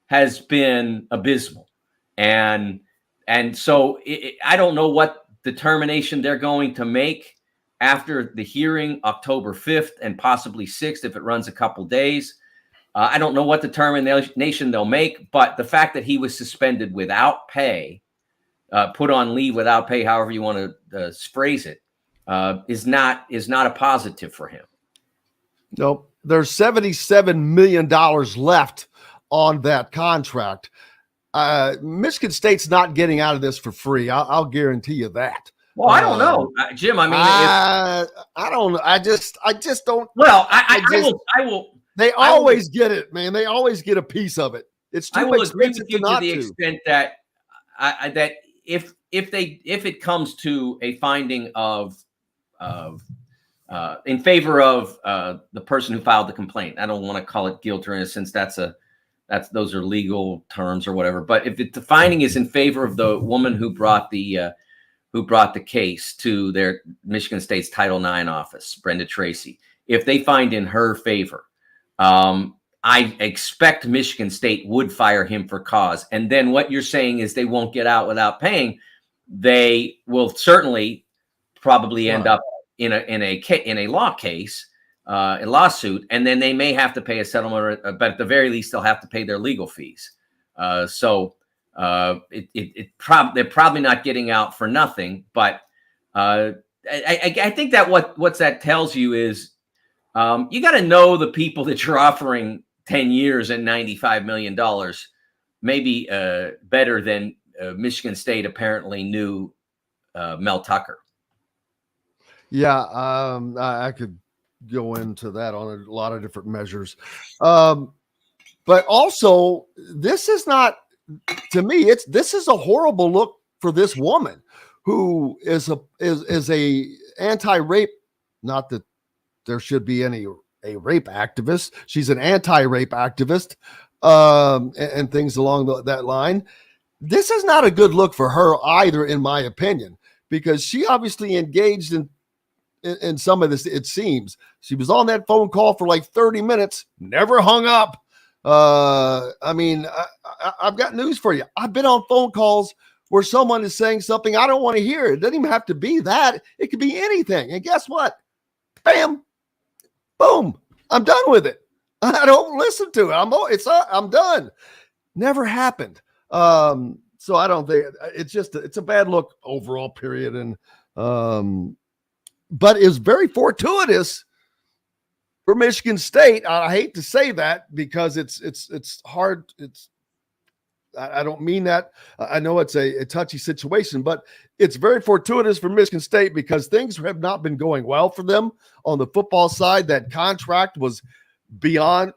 has been abysmal. And so I don't know what determination they're going to make after the hearing October 5th and possibly 6th if it runs a couple days. I don't know what determination they'll make, but the fact that he was suspended without pay, put on leave without pay, however you want to phrase it, is not a positive for him. Nope. There's $77 million left on that contract. Michigan State's not getting out of this for free. I'll guarantee you that. Well, I don't know, Jim. I mean, I don't know. I just don't. Well, I will. They always get it, man. They always get a piece of it. It's too I will agree with expensive you to not to the to. extent that that if it comes to a finding of in favor of the person who filed the complaint, I don't want to call it guilt or innocence. Those are legal terms or whatever. But if the finding is in favor of the woman who brought the case to their Michigan State's Title IX office, Brenda Tracy, if they find in her favor, I expect Michigan State would fire him for cause. And then what you're saying is they won't get out without paying. They will certainly probably end up in a law case, a lawsuit, and then they may have to pay a settlement, but at the very least they'll have to pay their legal fees. They're probably not getting out for nothing. But I think that what that tells you is you got to know the people that you're offering 10 years and $95 million, maybe better than Michigan State apparently knew Mel Tucker. Yeah, I could go into that on a lot of different measures. But also, this is not, to me, this is a horrible look for this woman who is a anti-rape, not that there should be a rape activist. She's an anti-rape activist, and things along that line. This is not a good look for her either, in my opinion, because she obviously engaged in some of this. It seems she was on that phone call for like 30 minutes, never hung up. I mean, I've got news for you. I've been on phone calls where someone is saying something I don't want to hear. It doesn't even have to be that. It could be anything. And guess what? Bam, boom, I'm done with it. I don't listen to it. I'm done. Never happened. So I don't think it's a bad look overall, period. And but it's very fortuitous for Michigan State. I hate to say that because it's hard. I don't mean that. I know it's a touchy situation, but it's very fortuitous for Michigan State because things have not been going well for them on the football side. That contract was beyond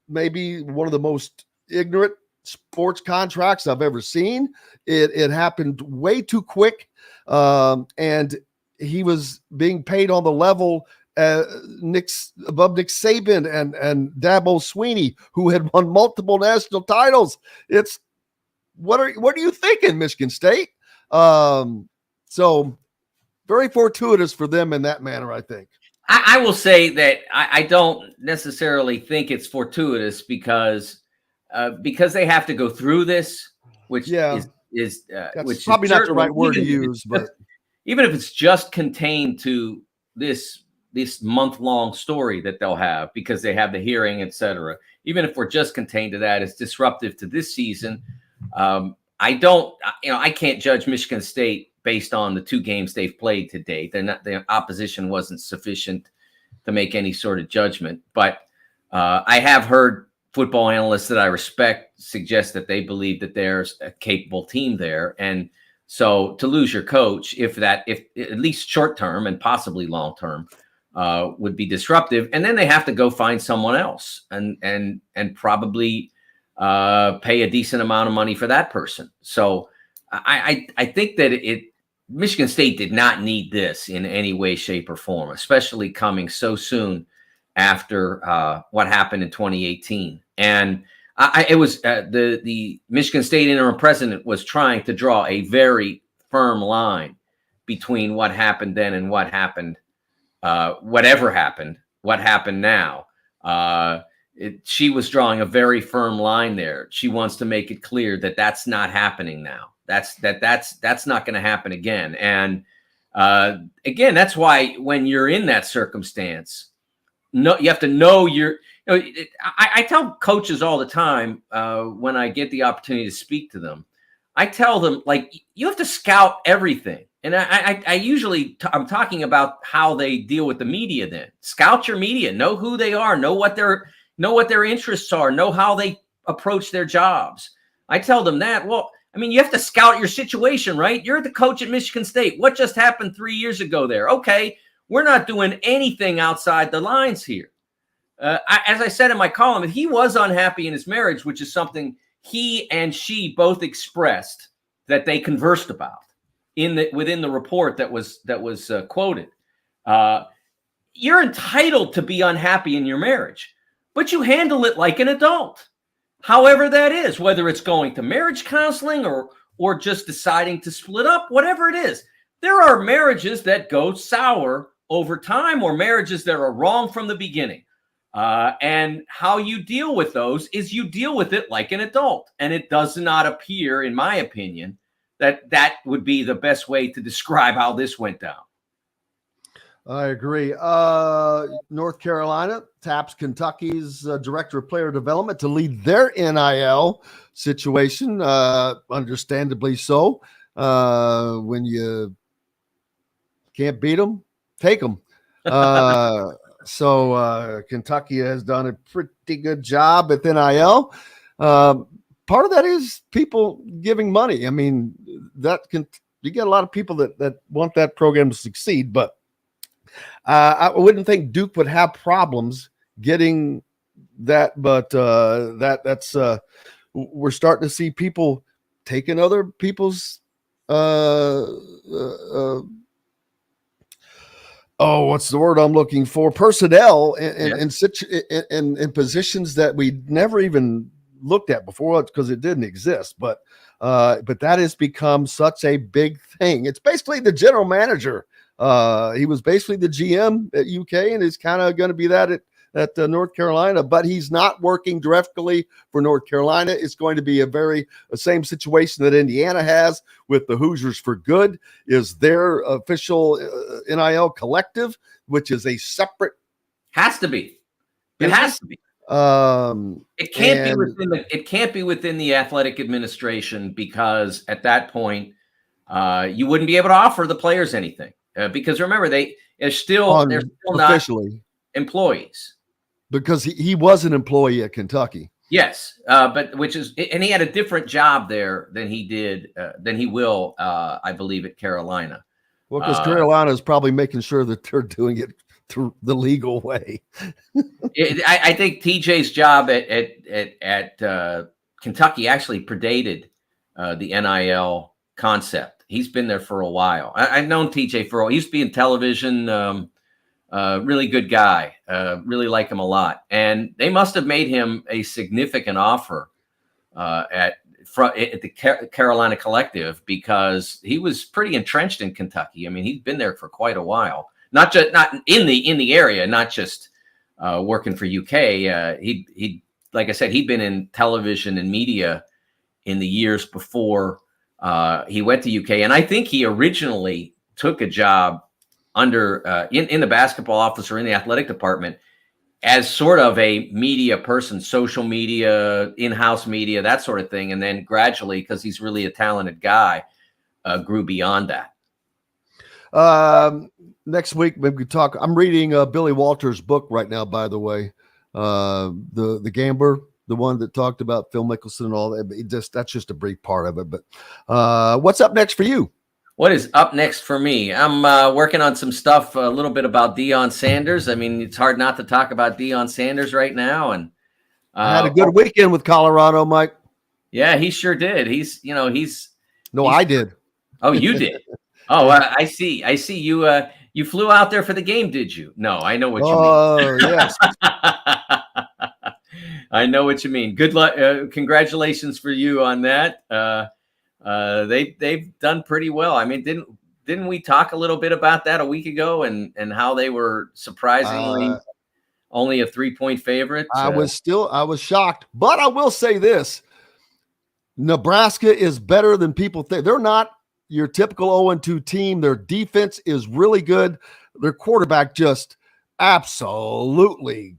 maybe one of the most ignorant sports contracts I've ever seen. It happened way too quick. And he was being paid on the level above Nick Saban and Dabo Swinney, who had won multiple national titles. It's what are you thinking, Michigan State? So very fortuitous for them in that manner, I think. I will say that I don't necessarily think it's fortuitous because they have to go through this, which is which probably is not the right word to use, but even if it's just contained to this month-long story that they'll have because they have the hearing, etc. Even if we're just contained to that, it's disruptive to this season. I can't judge Michigan State based on the 2 games they've played to date. Their opposition wasn't sufficient to make any sort of judgment. But I have heard football analysts that I respect suggest that they believe that there's a capable team there. And so to lose your coach, if at least short term and possibly long term, would be disruptive. And then they have to go find someone else and probably pay a decent amount of money for that person. So I think that Michigan State did not need this in any way, shape, or form, especially coming so soon after what happened in 2018. And it was the Michigan State interim president was trying to draw a very firm line between what happened then and what happened, whatever happened, what happened now. She was drawing a very firm line there. She wants to make it clear that that's not happening now. That's not going to happen again. And again, that's why when you're in that circumstance, you have to know I tell coaches all the time when I get the opportunity to speak to them, I tell them, like, you have to scout everything. And I usually I'm talking about how they deal with the media. Then scout your media, know who they are, know what their interests are, know how they approach their jobs. I tell them that. Well, I mean, you have to scout your situation, right? You're the coach at Michigan State. What just happened 3 years ago there? Okay, we're not doing anything outside the lines here. As I said in my column, if he was unhappy in his marriage, which is something he and she both expressed that they conversed about within the report that was quoted, you're entitled to be unhappy in your marriage, but you handle it like an adult. However that is, whether it's going to marriage counseling or just deciding to split up, whatever it is. There are marriages that go sour over time, or marriages that are wrong from the beginning. And how you deal with those is you deal with it like an adult. And it does not appear, in my opinion, that would be the best way to describe how this went down. I agree. North Carolina taps Kentucky's director of player development to lead their NIL situation. Understandably so. When you can't beat them, take them. So Kentucky has done a pretty good job with NIL. Part of that is people giving money. I mean, you get a lot of people that want that program to succeed, but I wouldn't think Duke would have problems getting that. But that's we're starting to see people taking other people's what's the word I'm looking for? Personnel in positions that we never even looked at before because it didn't exist. But that has become such a big thing. It's basically the general manager. He was basically the GM at UK, and is kind of going to be that at North Carolina, but he's not working directly for North Carolina. It's going to be the same situation that Indiana has with the Hoosiers for Good, is their official NIL collective, which is a separate. Has to be. It has to be. It can't be within the athletic administration, because at that point, you wouldn't be able to offer the players anything. Because remember, they're still not officially employees. Because he was an employee at Kentucky. Yes, and he had a different job there than he will, I believe, at Carolina. Well, because Carolina is probably making sure that they're doing it through the legal way. I think TJ's job at Kentucky actually predated the NIL concept. He's been there for a while. I've known TJ for a while. He used to be in television. Really good guy. Really like him a lot. And they must have made him a significant offer at the Carolina Collective, because he was pretty entrenched in Kentucky. I mean, he'd been there for quite a while. Not in the area, not just working for UK. He like I said, he'd been in television and media in the years before he went to UK. And I think he originally took a job under in the basketball office or in the athletic department as sort of a media person, social media, in-house media, that sort of thing. And then gradually, because he's really a talented guy, grew beyond that. Next week, maybe we talk. I'm reading Billy Walters' book right now, by the way, the Gambler, the one that talked about Phil Mickelson and all that. That's just a brief part of it. But what's up next for you? What is up next for me? I'm working on some stuff, a little bit about Deion Sanders. I mean, it's hard not to talk about Deion Sanders right now. And Had a good weekend with Colorado, Mike. Yeah, he sure did. I did. Oh, you did. Oh, I see. You flew out there for the game, did you? No, I know what you mean. Oh, yes. I know what you mean. Good luck. Congratulations for you on that. They've done pretty well. I mean, didn't we talk a little bit about that a week ago and how they were surprisingly only a 3-point favorite? I was shocked, but I will say this. Nebraska is better than people think. They're not your typical 0-2 team. Their defense is really good. Their quarterback just absolutely,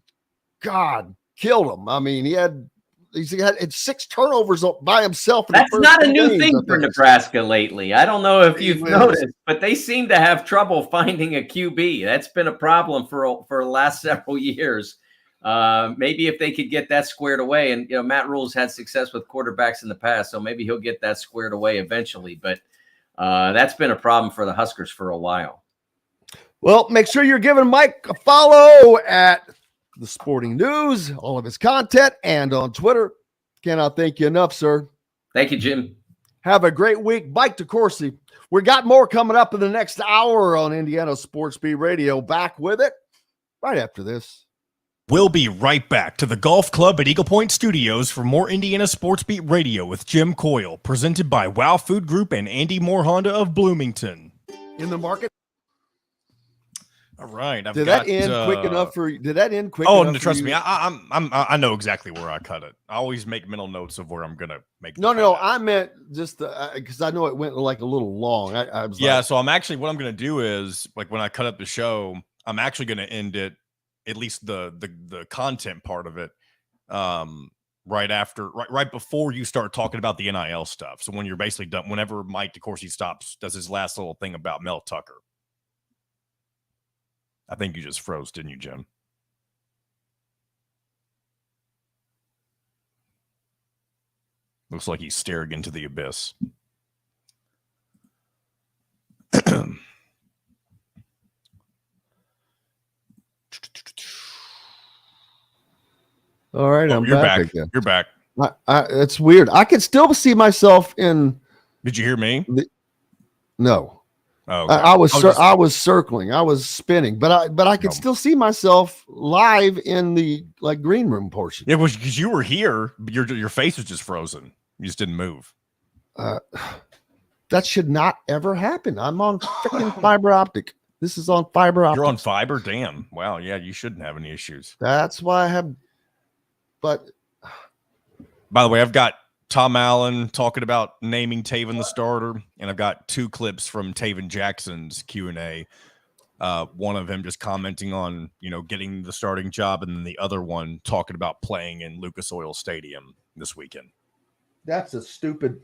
God, killed him. I mean, he had 6 turnovers by himself. That's not a new thing for Nebraska lately. I don't know if you've noticed, but they seem to have trouble finding a QB. That's been a problem for the last several years. Maybe if they could get that squared away, and Matt Rule's had success with quarterbacks in the past, so maybe he'll get that squared away eventually. But that's been a problem for the Huskers for a while. Well, make sure you're giving Mike a follow at The Sporting News, all of his content, and on Twitter. Cannot thank you enough, sir. Thank you, Jim. Have a great week. Mike DeCourcy. We got more coming up in the next hour on Indiana Sports Beat Radio. Back with it right after this. We'll be right back to the Golf Club at Eagle Point Studios for more Indiana Sports Beat Radio with Jim Coyle, presented by Wow Food Group and Andy Moore Honda of Bloomington. In the market. All right. Did that end quick enough? Oh, trust me. I know exactly where I cut it. I always make mental notes of where I'm gonna make. No. I meant just because I know it went like a little long. So what I'm gonna do is, like, when I cut up the show, I'm actually gonna end it, at least the content part of it, right before you start talking about the NIL stuff. So when you're basically done, whenever Mike DeCourcy does his last little thing about Mel Tucker. I think you just froze, didn't you, Jim? Looks like he's staring into the abyss. All right, I'm back again. You're back. It's weird. I can still see myself in. Did you hear me? No. Oh, okay. I was circling. I was spinning, but I could still see myself live in the green room portion. Yeah, because you were here. Your face was just frozen. You just didn't move. That should not ever happen. I'm on freaking fiber optic. This is on fiber optic. You're on fiber? Damn. Wow. Yeah, you shouldn't have any issues. That's why I have. But by the way, I've got Tom Allen talking about naming Taven the starter, and I've got 2 clips from Taven Jackson's Q&A. One of him just commenting on, getting the starting job, and then the other one talking about playing in Lucas Oil Stadium this weekend. That's a stupid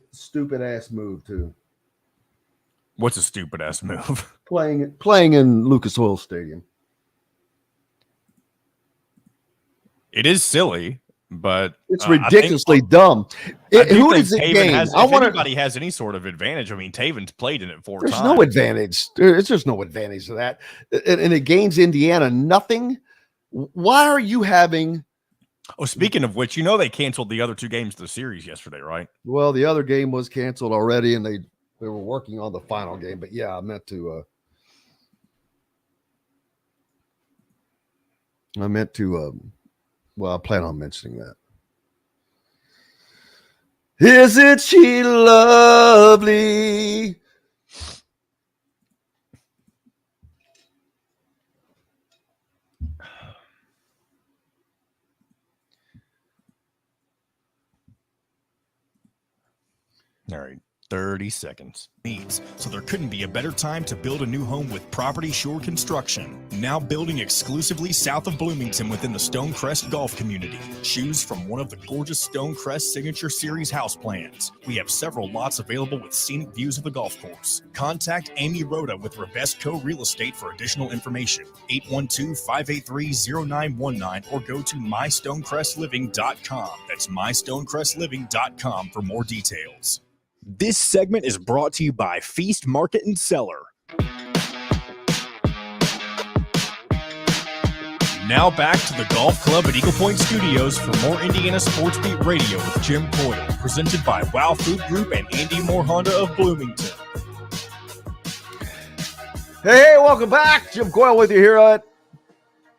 ass move too. What's a stupid ass move? Playing in Lucas Oil Stadium. It is silly. But it's ridiculously dumb. Who does it gain? If anybody has any sort of advantage, I mean, Taven's played in it 4 times. There's no advantage. There's just no advantage to that. And it gains Indiana nothing. Why are you having? Oh, speaking of which, they canceled the other 2 games of the series yesterday, right? Well, the other game was canceled already, and they were working on the final game. But yeah, I meant to. Well, I plan on mentioning that. Isn't she lovely? All right. 30 seconds. So there couldn't be a better time to build a new home with Property Shore Construction. Now building exclusively south of Bloomington within the Stonecrest Golf Community. Choose from one of the gorgeous Stonecrest Signature Series house plans. We have several lots available with scenic views of the golf course. Contact Amy Rhoda with Rebesco Real Estate for additional information. 812-583-0919 or go to mystonecrestliving.com. That's mystonecrestliving.com for more details. This segment is brought to you by Feast Market and Cellar. Now back to the Golf Club at Eagle Point Studios for more Indiana Sports Beat Radio with Jim Coyle, presented by Wow Food Group and Andy Moore Honda of Bloomington. Hey, welcome back. Jim Coyle with you here on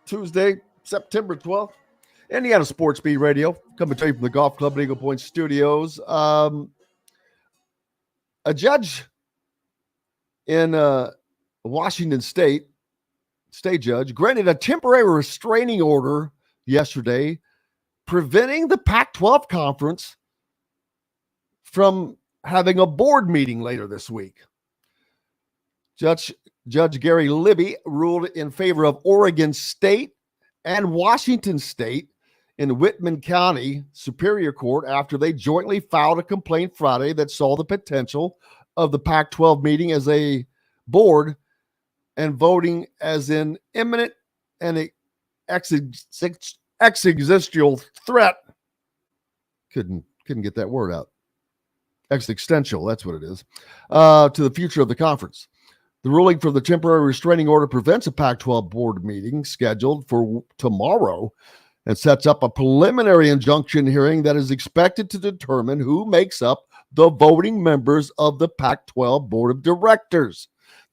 Tuesday, September 12th. Indiana Sports Beat Radio, coming to you from the Golf Club at Eagle Point Studios. A judge in Washington State judge, granted a temporary restraining order yesterday, preventing the Pac-12 conference from having a board meeting later this week. Judge Gary Libby ruled in favor of Oregon State and Washington State in Whitman County Superior Court after they jointly filed a complaint Friday that saw the potential of the Pac-12 meeting as a board and voting as an imminent and existential threat. Couldn't get that word out. Existential, that's what it is, to the future of the conference. The ruling for the temporary restraining order prevents a Pac-12 board meeting scheduled for tomorrow and sets up a preliminary injunction hearing that is expected to determine who makes up the voting members of the Pac-12 board of directors.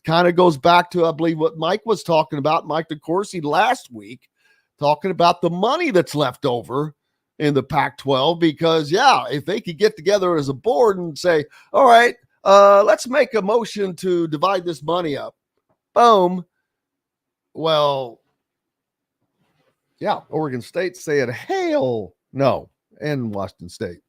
Kind of goes back to, I believe, what Mike was talking about, Mike DeCourcy last week, talking about the money that's left over in the Pac-12, because, yeah, if they could get together as a board and say, all right, let's make a motion to divide this money up. Boom. Well, yeah, Oregon State saying hell no, and Washington State.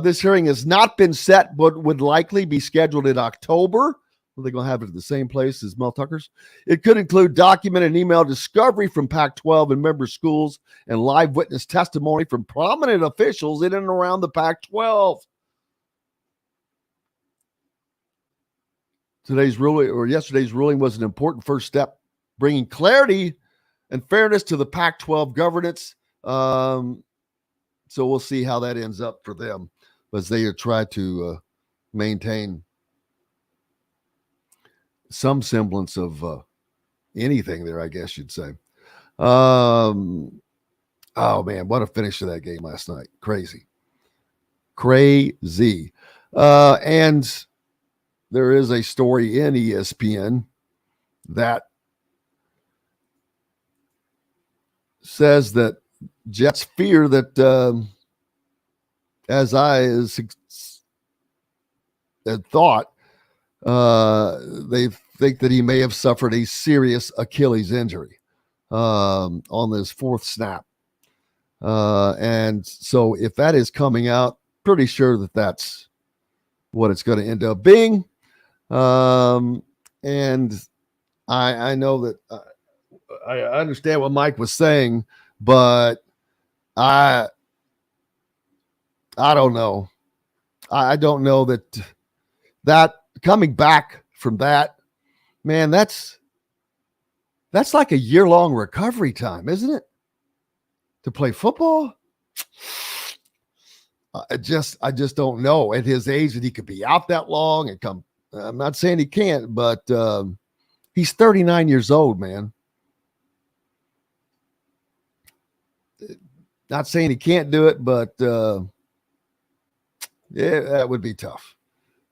This hearing has not been set, but would likely be scheduled in October. Are they going to have it at the same place as Mel Tucker's? It could include document and email discovery from Pac-12 and member schools and live witness testimony from prominent officials in and around the Pac-12. Yesterday's ruling was an important first step, bringing clarity and fairness to the Pac-12 governance. So we'll see how that ends up for them as they try to maintain some semblance of anything there, I guess you'd say. Oh, man, what a finish to that game last night. Crazy. And there is a story in ESPN that says that Jets fear that, as I had thought, they think that he may have suffered a serious Achilles injury on this fourth snap. And so if that is coming out, pretty sure that that's what it's going to end up being. And I know that I understand what Mike was saying, but I don't know. I don't know that coming back from that, man, that's like a year-long recovery time, isn't it? To play football? I just don't know at his age that he could be out that long and come. I'm not saying he can't, but he's 39 years old, man. Not saying he can't do it, but yeah, that would be tough.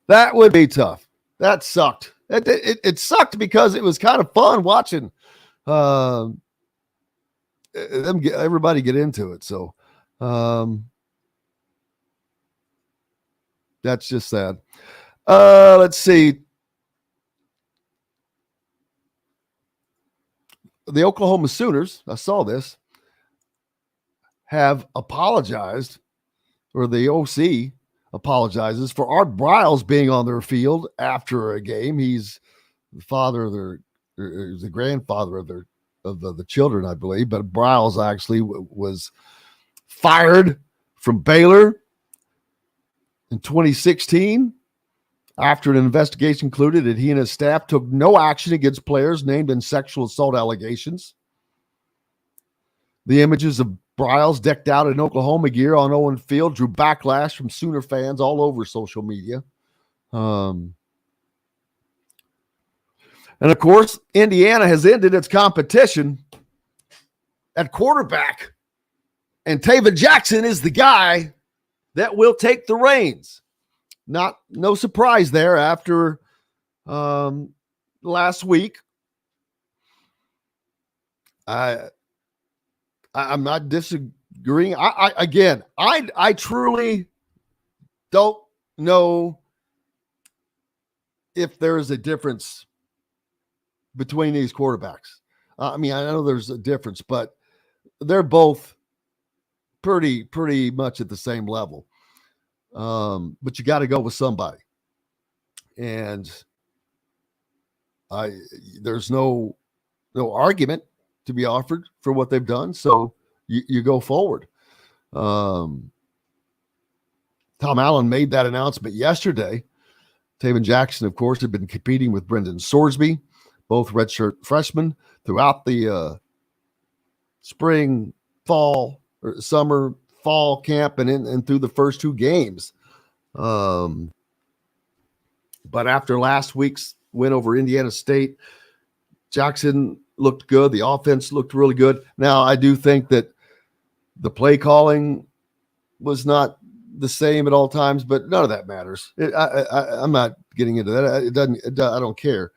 That would be tough. That sucked. It sucked because it was kind of fun watching everybody get into it. So that's just sad. Let's see. The Oklahoma Sooners, I saw this, have apologized, or the OC apologizes for Art Briles being on their field after a game. He's the father of the grandfather of the children, I believe. But Briles actually was fired from Baylor in 2016 after an investigation concluded that he and his staff took no action against players named in sexual assault allegations. The images of Briles decked out in Oklahoma gear on Owen Field drew backlash from Sooner fans all over social media. And of course, Indiana has ended its competition at quarterback. And Taven Jackson is the guy that will take the reins. No surprise there after last week. I'm not disagreeing. I truly don't know if there is a difference between these quarterbacks. I know there's a difference, but they're both pretty much at the same level. But you got to go with somebody. And there's no argument to be offered for what they've done. So you go forward. Tom Allen made that announcement yesterday. Taven Jackson, of course, had been competing with Brendan Sorsby, both redshirt freshmen, throughout the spring, fall, or summer, fall camp and through the first two games. But after last week's win over Indiana State, Jackson looked good. The offense looked really good. Now, I do think that the play calling was not the same at all times, but none of that matters. I'm not getting into that. I don't care.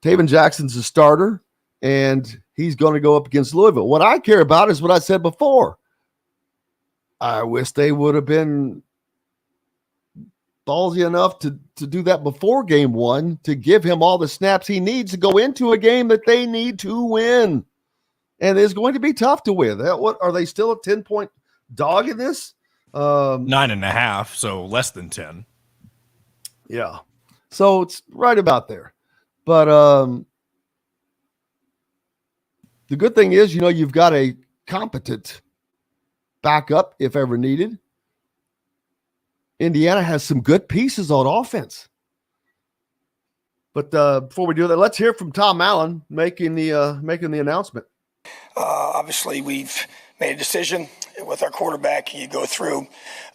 Taven Jackson's a starter, and he's going to go up against Louisville. What I care about is what I said before. I wish they would have been ballsy enough to do that before game one, to give him all the snaps he needs to go into a game that they need to win. And it's going to be tough to win. What are they still a 10-point dog in this? 9.5, so less than 10. Yeah. So it's right about there. But the good thing is, you've got a competent backup if ever needed. Indiana has some good pieces on offense. But before we do that, let's hear from Tom Allen making the announcement. Obviously, we've made a decision with our quarterback. You go through,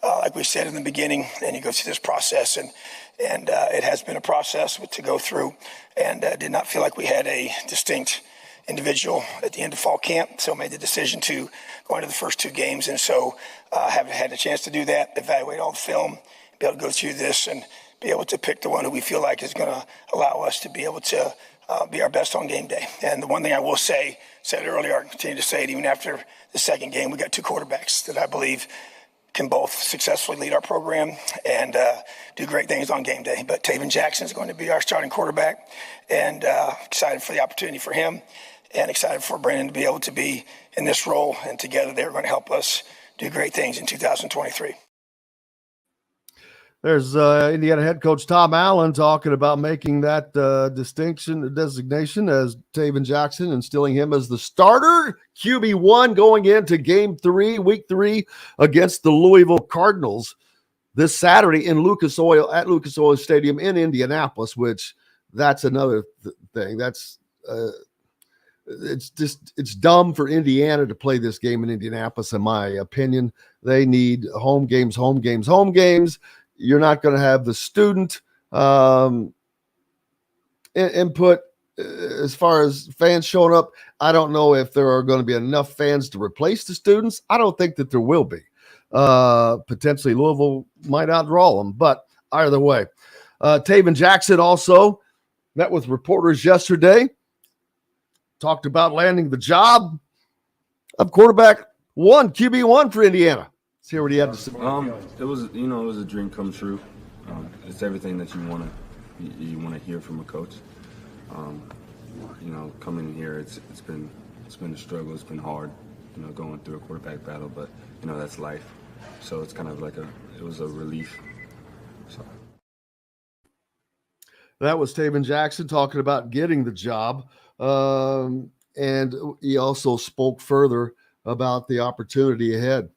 like we said in the beginning, and you go through this process, and it has been a process to go through, and did not feel like we had a distinct individual at the end of fall camp, so made the decision to go into the first two games, and so haven't had a chance to do that, evaluate all the film, be able to go through this, and be able to pick the one who we feel like is going to allow us to be able to be our best on game day. And the one thing I will say, said it earlier, I continue to say it even after the second game, we got two quarterbacks that I believe can both successfully lead our program and do great things on game day. But Taven Jackson is going to be our starting quarterback, and excited for the opportunity for him, and excited for Brandon to be able to be in this role. And together they're going to help us do great things in 2023. There's Indiana head coach Tom Allen talking about making that designation as Taven Jackson, instilling him as the starter QB1 going into week 3 against the Louisville Cardinals this Saturday in Lucas Oil Stadium in Indianapolis, which that's another thing. That's it's dumb for Indiana to play this game in Indianapolis, in my opinion. They need home games. You're not going to have the student input as far as fans showing up. I don't know if there are going to be enough fans to replace the students. I don't think that there will be. Potentially Louisville might outdraw them, but either way. Taven Jackson also met with reporters yesterday, talked about landing the job of QB1 for Indiana. Let's hear what he had to say. It was a dream come true. It's everything that you want to hear from a coach. Coming in here, it's been a struggle. It's been hard, going through a quarterback battle, but that's life. So it's kind of like it was a relief. So. That was Taven Jackson talking about getting the job. And he also spoke further about the opportunity ahead.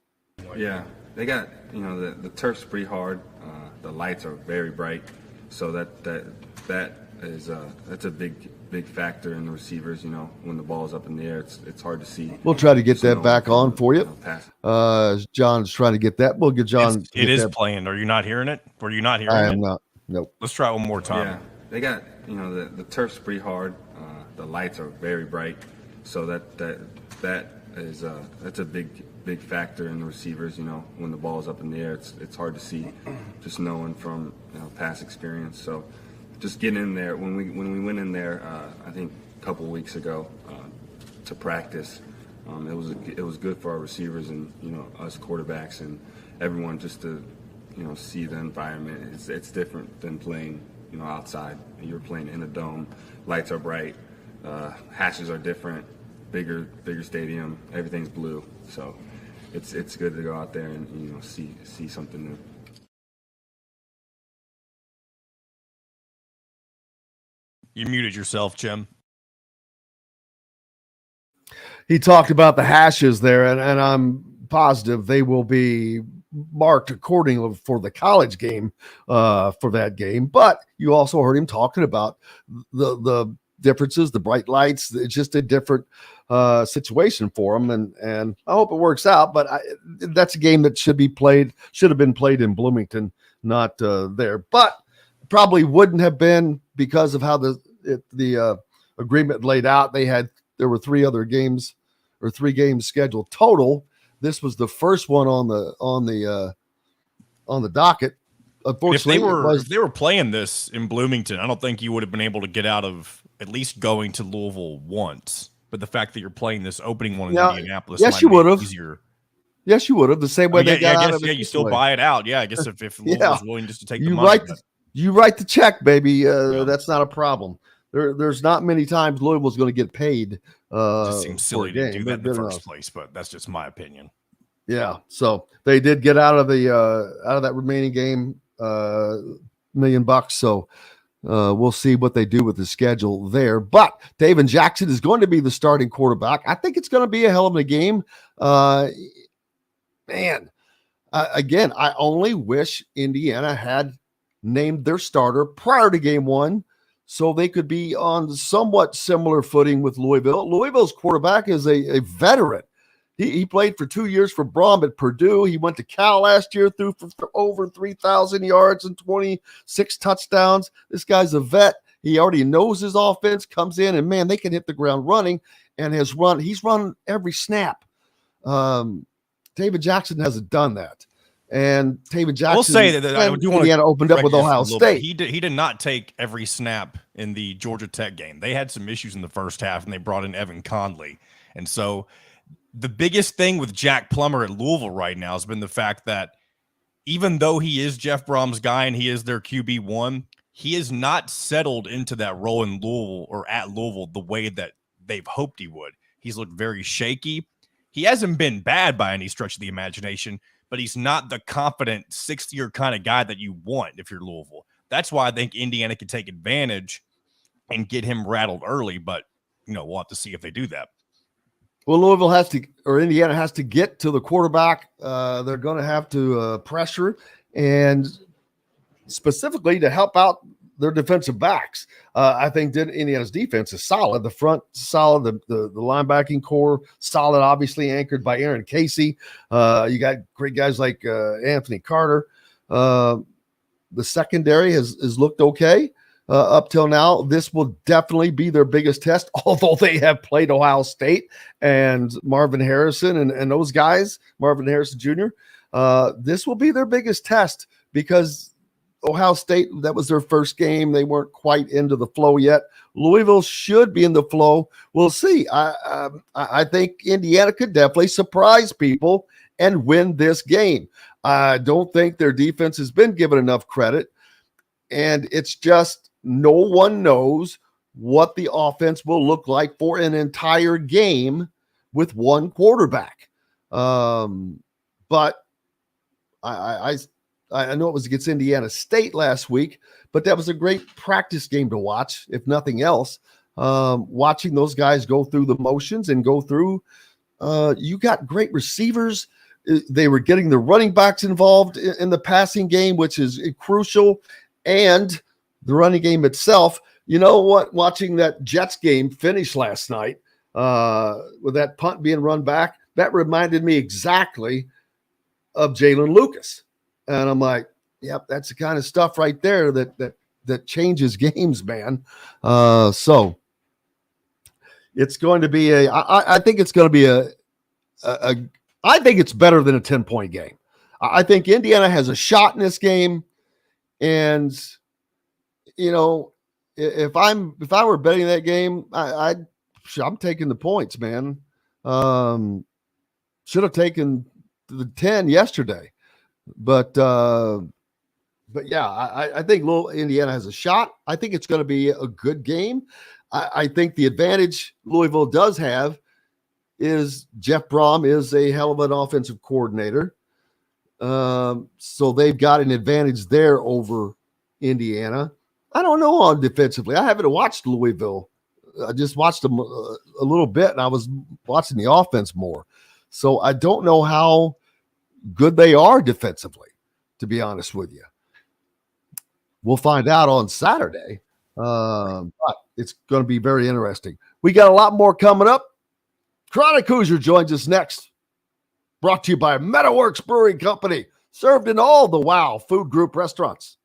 Yeah, they got, the turf's pretty hard. The lights are very bright. So that's a big factor in the receivers, when the ball's up in the air, it's hard to see. We'll try to get that back on for you. John's trying to get that. We'll get John. It is playing. Are you not hearing it? Were you not hearing it? I am not. Nope. Let's try it one more time. Yeah, they got, the turf's pretty hard. The lights are very bright. So that is that's a big factor in the receivers. You know, when the ball is up in the air, it's hard to see, just knowing from past experience. So just getting in there when we went in there, I think a couple of weeks ago to practice, it was good for our receivers and us quarterbacks and everyone just to see the environment. It's different than playing outside. You're playing in a dome, lights are bright, hatches are different. Bigger stadium, everything's blue, so it's good to go out there and see something new. You muted yourself, Jim. He talked about the hashes there, and I'm positive they will be marked accordingly for the college game, for that game. But you also heard him talking about the differences, the bright lights. It's just a different situation for them, and I hope it works out. But that's a game that should have been played in Bloomington, not there. But probably wouldn't have been because of how the agreement laid out. There were three games scheduled total. This was the first one on the docket. Unfortunately, if they were playing this in Bloomington, I don't think you would have been able to get out of at least going to Louisville once. But the fact that you're playing this opening one in Indianapolis, yes, you would have. Easier. Yes, you would have. The same way they got out of it. Yeah, you still buy it out. Yeah, I guess if Louisville's willing just to take the money. You write the check, baby. That's not a problem. There's not many times Louisville's going to get paid. It just seems silly to do that in the first place, but that's just my opinion. Yeah, so they did get out of that remaining game, $1 million. So we'll see what they do with the schedule there. But David Jackson is going to be the starting quarterback. I think it's going to be a hell of a game. Again, I only wish Indiana had named their starter prior to game one, so they could be on somewhat similar footing with Louisville. Louisville's quarterback is a veteran. He played for 2 years for Brom at Purdue. He went to Cal last year, threw for over 3,000 yards and 26 touchdowns. This guy's a vet. He already knows his offense, comes in, and, man, they can hit the ground running, and he's run every snap. David Jackson hasn't done that. And David Jackson, we'll say that I do want to opened up with Ohio State. He did not take every snap in the Georgia Tech game. They had some issues in the first half, and they brought in Evan Conley. And so the biggest thing with Jack Plummer at Louisville right now has been the fact that even though he is Jeff Brom's guy and he is their QB1, he has not settled into that role in Louisville or at Louisville the way that they've hoped he would. He's looked very shaky. He hasn't been bad by any stretch of the imagination, but he's not the confident sixth-year kind of guy that you want if you're Louisville. That's why I think Indiana could take advantage and get him rattled early, but we'll have to see if they do that. Well, Indiana has to get to the quarterback. They're going to have to pressure, and specifically to help out their defensive backs. I think Indiana's defense is solid. The front solid, the linebacking core solid, obviously anchored by Aaron Casey. You got great guys like Anthony Carter. The secondary has looked okay up till now. This will definitely be their biggest test, although they have played Ohio State and Marvin Harrison and those guys, Marvin Harrison Jr. This will be their biggest test because Ohio State, that was their first game. They weren't quite into the flow yet. Louisville should be in the flow. We'll see. I think Indiana could definitely surprise people and win this game. I don't think their defense has been given enough credit, and it's just no one knows what the offense will look like for an entire game with one quarterback. But I know it was against Indiana State last week, but that was a great practice game to watch, if nothing else. Watching those guys go through the motions and go through, you got great receivers. They were getting the running backs involved in the passing game, which is crucial, and the running game itself. You know what? Watching that Jets game finish last night with that punt being run back, that reminded me exactly of Jalen Lucas. And I'm like, yep, that's the kind of stuff right there that changes games, man. So it's going to be I think it's going to be I think it's better than a 10-point game. I think Indiana has a shot in this game. And, if I were betting that game, I'm taking the points, man. Should have taken the 10 yesterday. But yeah, I think Indiana has a shot. I think it's going to be a good game. I think the advantage Louisville does have is Jeff Brom is a hell of an offensive coordinator. So they've got an advantage there over Indiana. I don't know on defensively. I haven't watched Louisville. I just watched them a little bit, and I was watching the offense more. So I don't know how good they are defensively, to be honest with you. We'll find out on Saturday, but it's going to be very interesting. We got a lot more coming up. Chronic Hoosier joins us next. Brought to you by Meadowworks Brewing Company, served in all the Wow Food Group restaurants.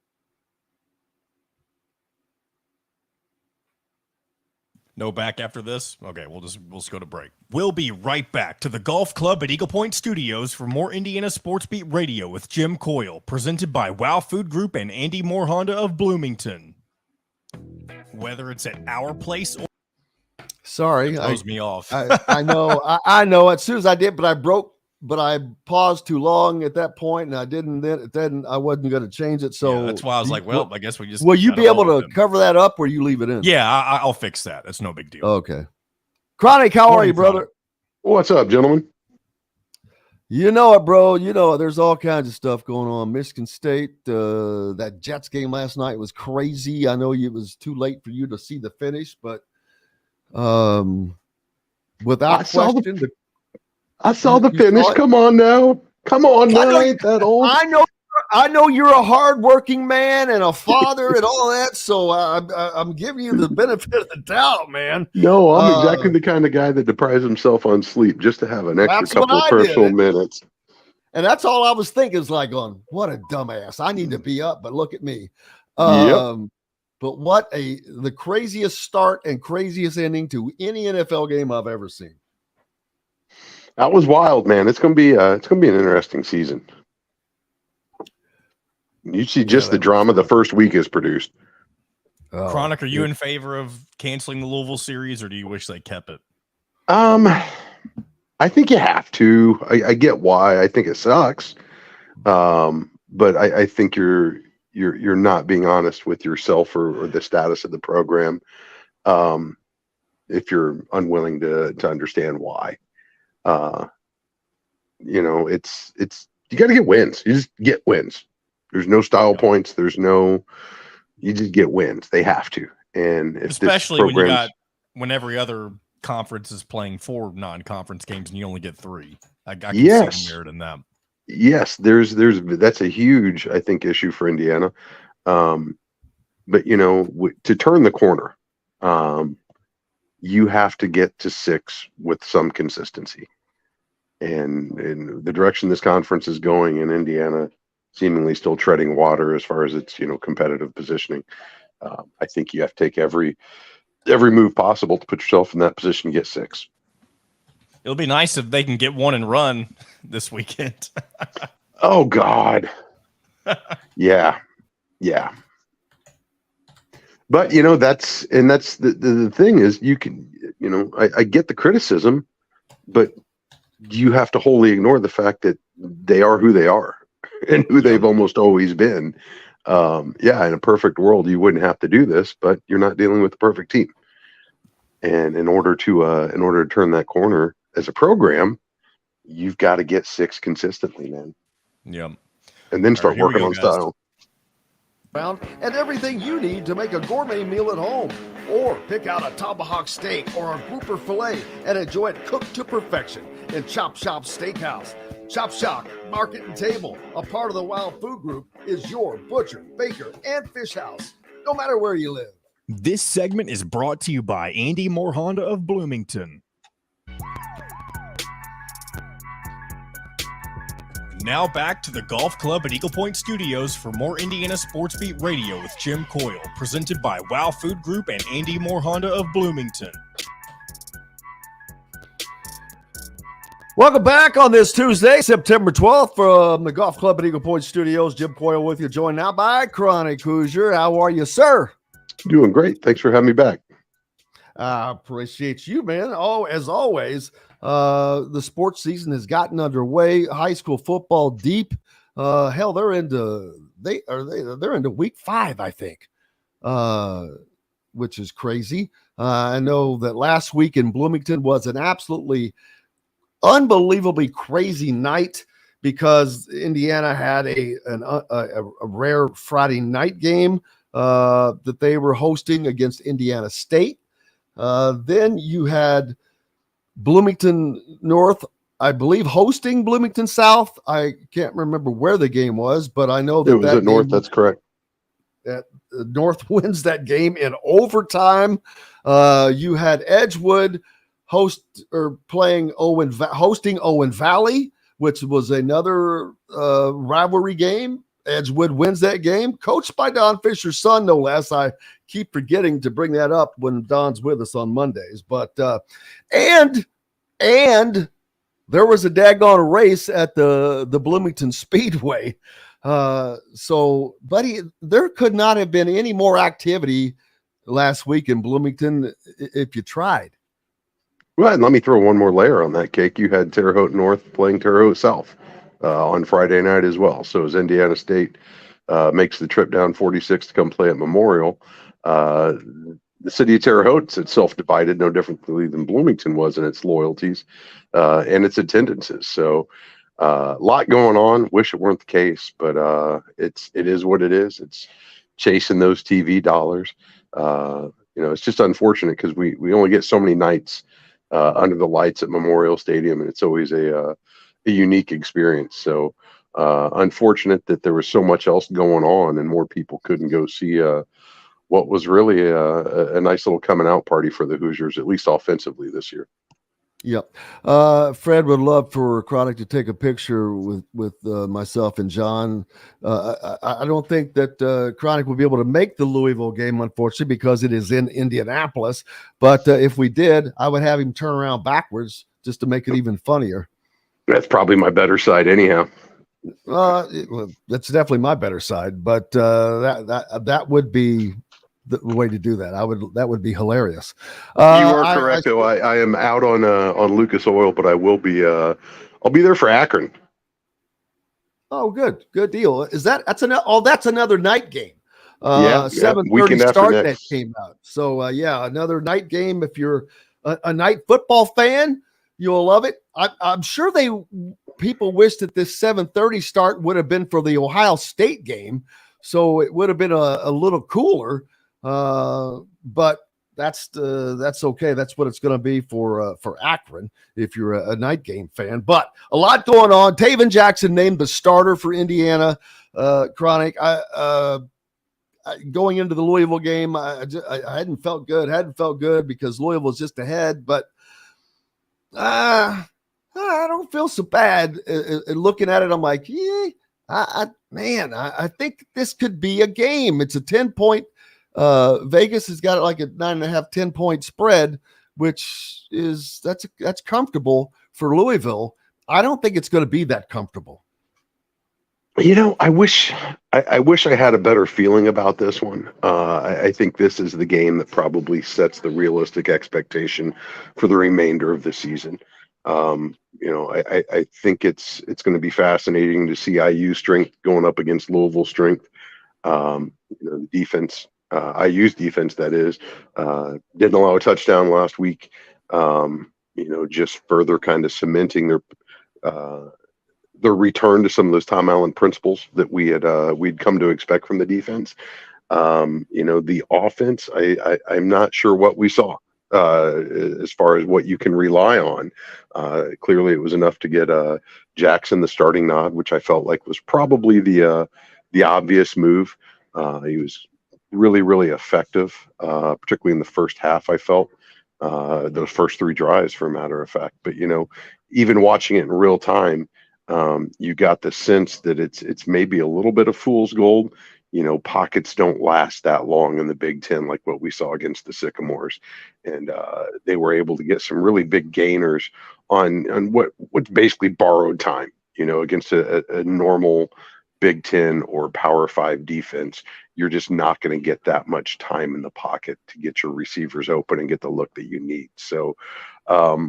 No back after this? Okay, we'll just go to break. We'll be right back to the Golf Club at Eagle Point Studios for more Indiana Sports Beat Radio with Jim Coyle, presented by Wow Food Group and Andy Moore Honda of Bloomington. Whether it's at our place or... Sorry. Throws me off. I know. I know. As soon as I did, but I paused too long at that point, and I didn't. Then I wasn't going to change it. So yeah, that's why I was like, well, I guess we just. Will you be able to cover that up, or you leave it in? Yeah, I'll fix that. That's no big deal. Okay. Chronic, how are you, brother? What's up, gentlemen? You know it, bro. You know it. There's all kinds of stuff going on. Michigan State, that Jets game last night was crazy. I know it was too late for you to see the finish, but without question, I saw the finish. Come on now. Ain't that old? I know you're a hardworking man and a father and all that, so I'm giving you the benefit of the doubt, man. No, I'm exactly the kind of guy that deprives himself on sleep just to have an extra couple of personal minutes. And that's all I was thinking is like, what a dumbass. I need to be up, but look at me. Yep. But what the craziest start and craziest ending to any NFL game I've ever seen. That was wild, man. It's gonna be an interesting season. You see just the drama the first week is produced. Chronic, are you in favor of canceling the Louisville series, or do you wish they kept it? I think you have to. I get why. I think it sucks. But I think you're not being honest with yourself or the status of the program. If you're unwilling to understand why. It's you got to get wins. You just get wins. There's no style points. You just get wins. They have to. And if especially when every other conference is playing 4 non-conference games and you only get 3. I can see merit in that. Yes, that's a huge, I think, issue for Indiana. But to turn the corner, you have to get to 6 with some consistency. And in the direction this conference is going, in Indiana seemingly still treading water as far as its competitive positioning, I think you have to take every move possible to put yourself in that position to get 6. It'll be nice if they can get 1 and run this weekend. Oh God. Yeah. But that's the thing is, you can, I get the criticism, but you have to wholly ignore the fact that they are who they are and who they've almost always been. In a perfect world, you wouldn't have to do this, but you're not dealing with the perfect team. And in order to turn that corner as a program, you've got to get 6 consistently, man. Yeah. And then start working on style. And everything you need to make a gourmet meal at home. Or pick out a tomahawk steak or a grouper filet and enjoy it cooked to perfection in Chop Shop Steakhouse. Chop Shop Market and Table, a part of the Wild Food Group, is your butcher, baker, and fish house, no matter where you live. This segment is brought to you by Andy Moore Honda of Bloomington. Now back to the Golf Club at Eagle Point Studios for more Indiana Sports Beat Radio with Jim Coyle, presented by Wow Food Group and Andy Moore Honda of Bloomington. Welcome back on this Tuesday, September 12th from the Golf Club at Eagle Point Studios. Jim Coyle with you, joined now by Chronic Hoosier. How are you, sir? Doing great. Thanks for having me back. I appreciate you, man. Oh, as always, the sports season has gotten underway. High school football deep. Hell, they're into week 5, I think, which is crazy. I know that last week in Bloomington was an absolutely unbelievably crazy night because Indiana had a rare Friday night game that they were hosting against Indiana State. Then you had Bloomington North, I believe, hosting Bloomington South. I can't remember where the game was, but I know that it was at North. That's correct. That North wins that game in overtime. You had Edgewood hosting Owen Valley, which was another rivalry game. Edgewood wins that game, coached by Don Fisher's son, no less. I keep forgetting to bring that up when Don's with us on Mondays. But and there was a daggone race at the Bloomington Speedway. So, buddy, there could not have been any more activity last week in Bloomington if you tried. Well, and let me throw one more layer on that cake. You had Terre Haute North playing Terre Haute South on Friday night as well. So as Indiana State makes the trip down 46 to come play at Memorial, the city of Terre Haute is self-divided, no differently than Bloomington was in its loyalties and its attendances. So a lot going on. Wish it weren't the case, but it is what it is. It's chasing those TV dollars. It's just unfortunate because we only get so many nights under the lights at Memorial Stadium, and it's always a unique experience. So unfortunate that there was so much else going on and more people couldn't go see what was really a nice little coming out party for the Hoosiers, at least offensively this year. Yep. Fred would love for Chronic to take a picture with myself and John. I don't think that Chronic will be able to make the Louisville game, unfortunately, because it is in Indianapolis. But if we did, I would have him turn around backwards just to make it even funnier. That's probably my better side anyhow. That's definitely my better side, but that would be the way to do that. That would be hilarious. You are correct, though. I am out on Lucas Oil, but I will be. I'll be there for Akron. Oh, good deal. That's another night game. 7:30 start that came out. So another night game. If you're a night football fan, you'll love it. I'm sure people wish that this 7:30 start would have been for the Ohio State game, so it would have been a little cooler. But that's okay. That's what it's going to be for Akron if you're a night game fan. But a lot going on. Taven Jackson named the starter for Indiana. Chronic. Going into the Louisville game, I hadn't felt good because Louisville was just ahead. But I don't feel so bad. Looking at it, I'm like, yeah, I think this could be a game. It's a 10-point. Vegas has got it like a 9.5, 10-point spread, which is that's comfortable for Louisville. I don't think it's going to be that comfortable. I wish I had a better feeling about this one. I think this is the game that probably sets the realistic expectation for the remainder of the season. I think it's going to be fascinating to see IU strength going up against Louisville strength. The defense. IU's defense, that is, didn't allow a touchdown last week. Just further kind of cementing their return to some of those Tom Allen principles that we'd come to expect from the defense. The offense, I'm not sure what we saw as far as what you can rely on. Clearly, it was enough to get Jackson the starting nod, which I felt like was probably the obvious move. He was really, really effective, particularly in the first half, I felt. Those first 3 drives, for a matter of fact. But, even watching it in real time, you got the sense that it's maybe a little bit of fool's gold. pockets don't last that long in the Big Ten, like what we saw against the Sycamores. And they were able to get some really big gainers on what's basically borrowed time, against a normal Big Ten or Power 5 defense. You're just not going to get that much time in the pocket to get your receivers open and get the look that you need. So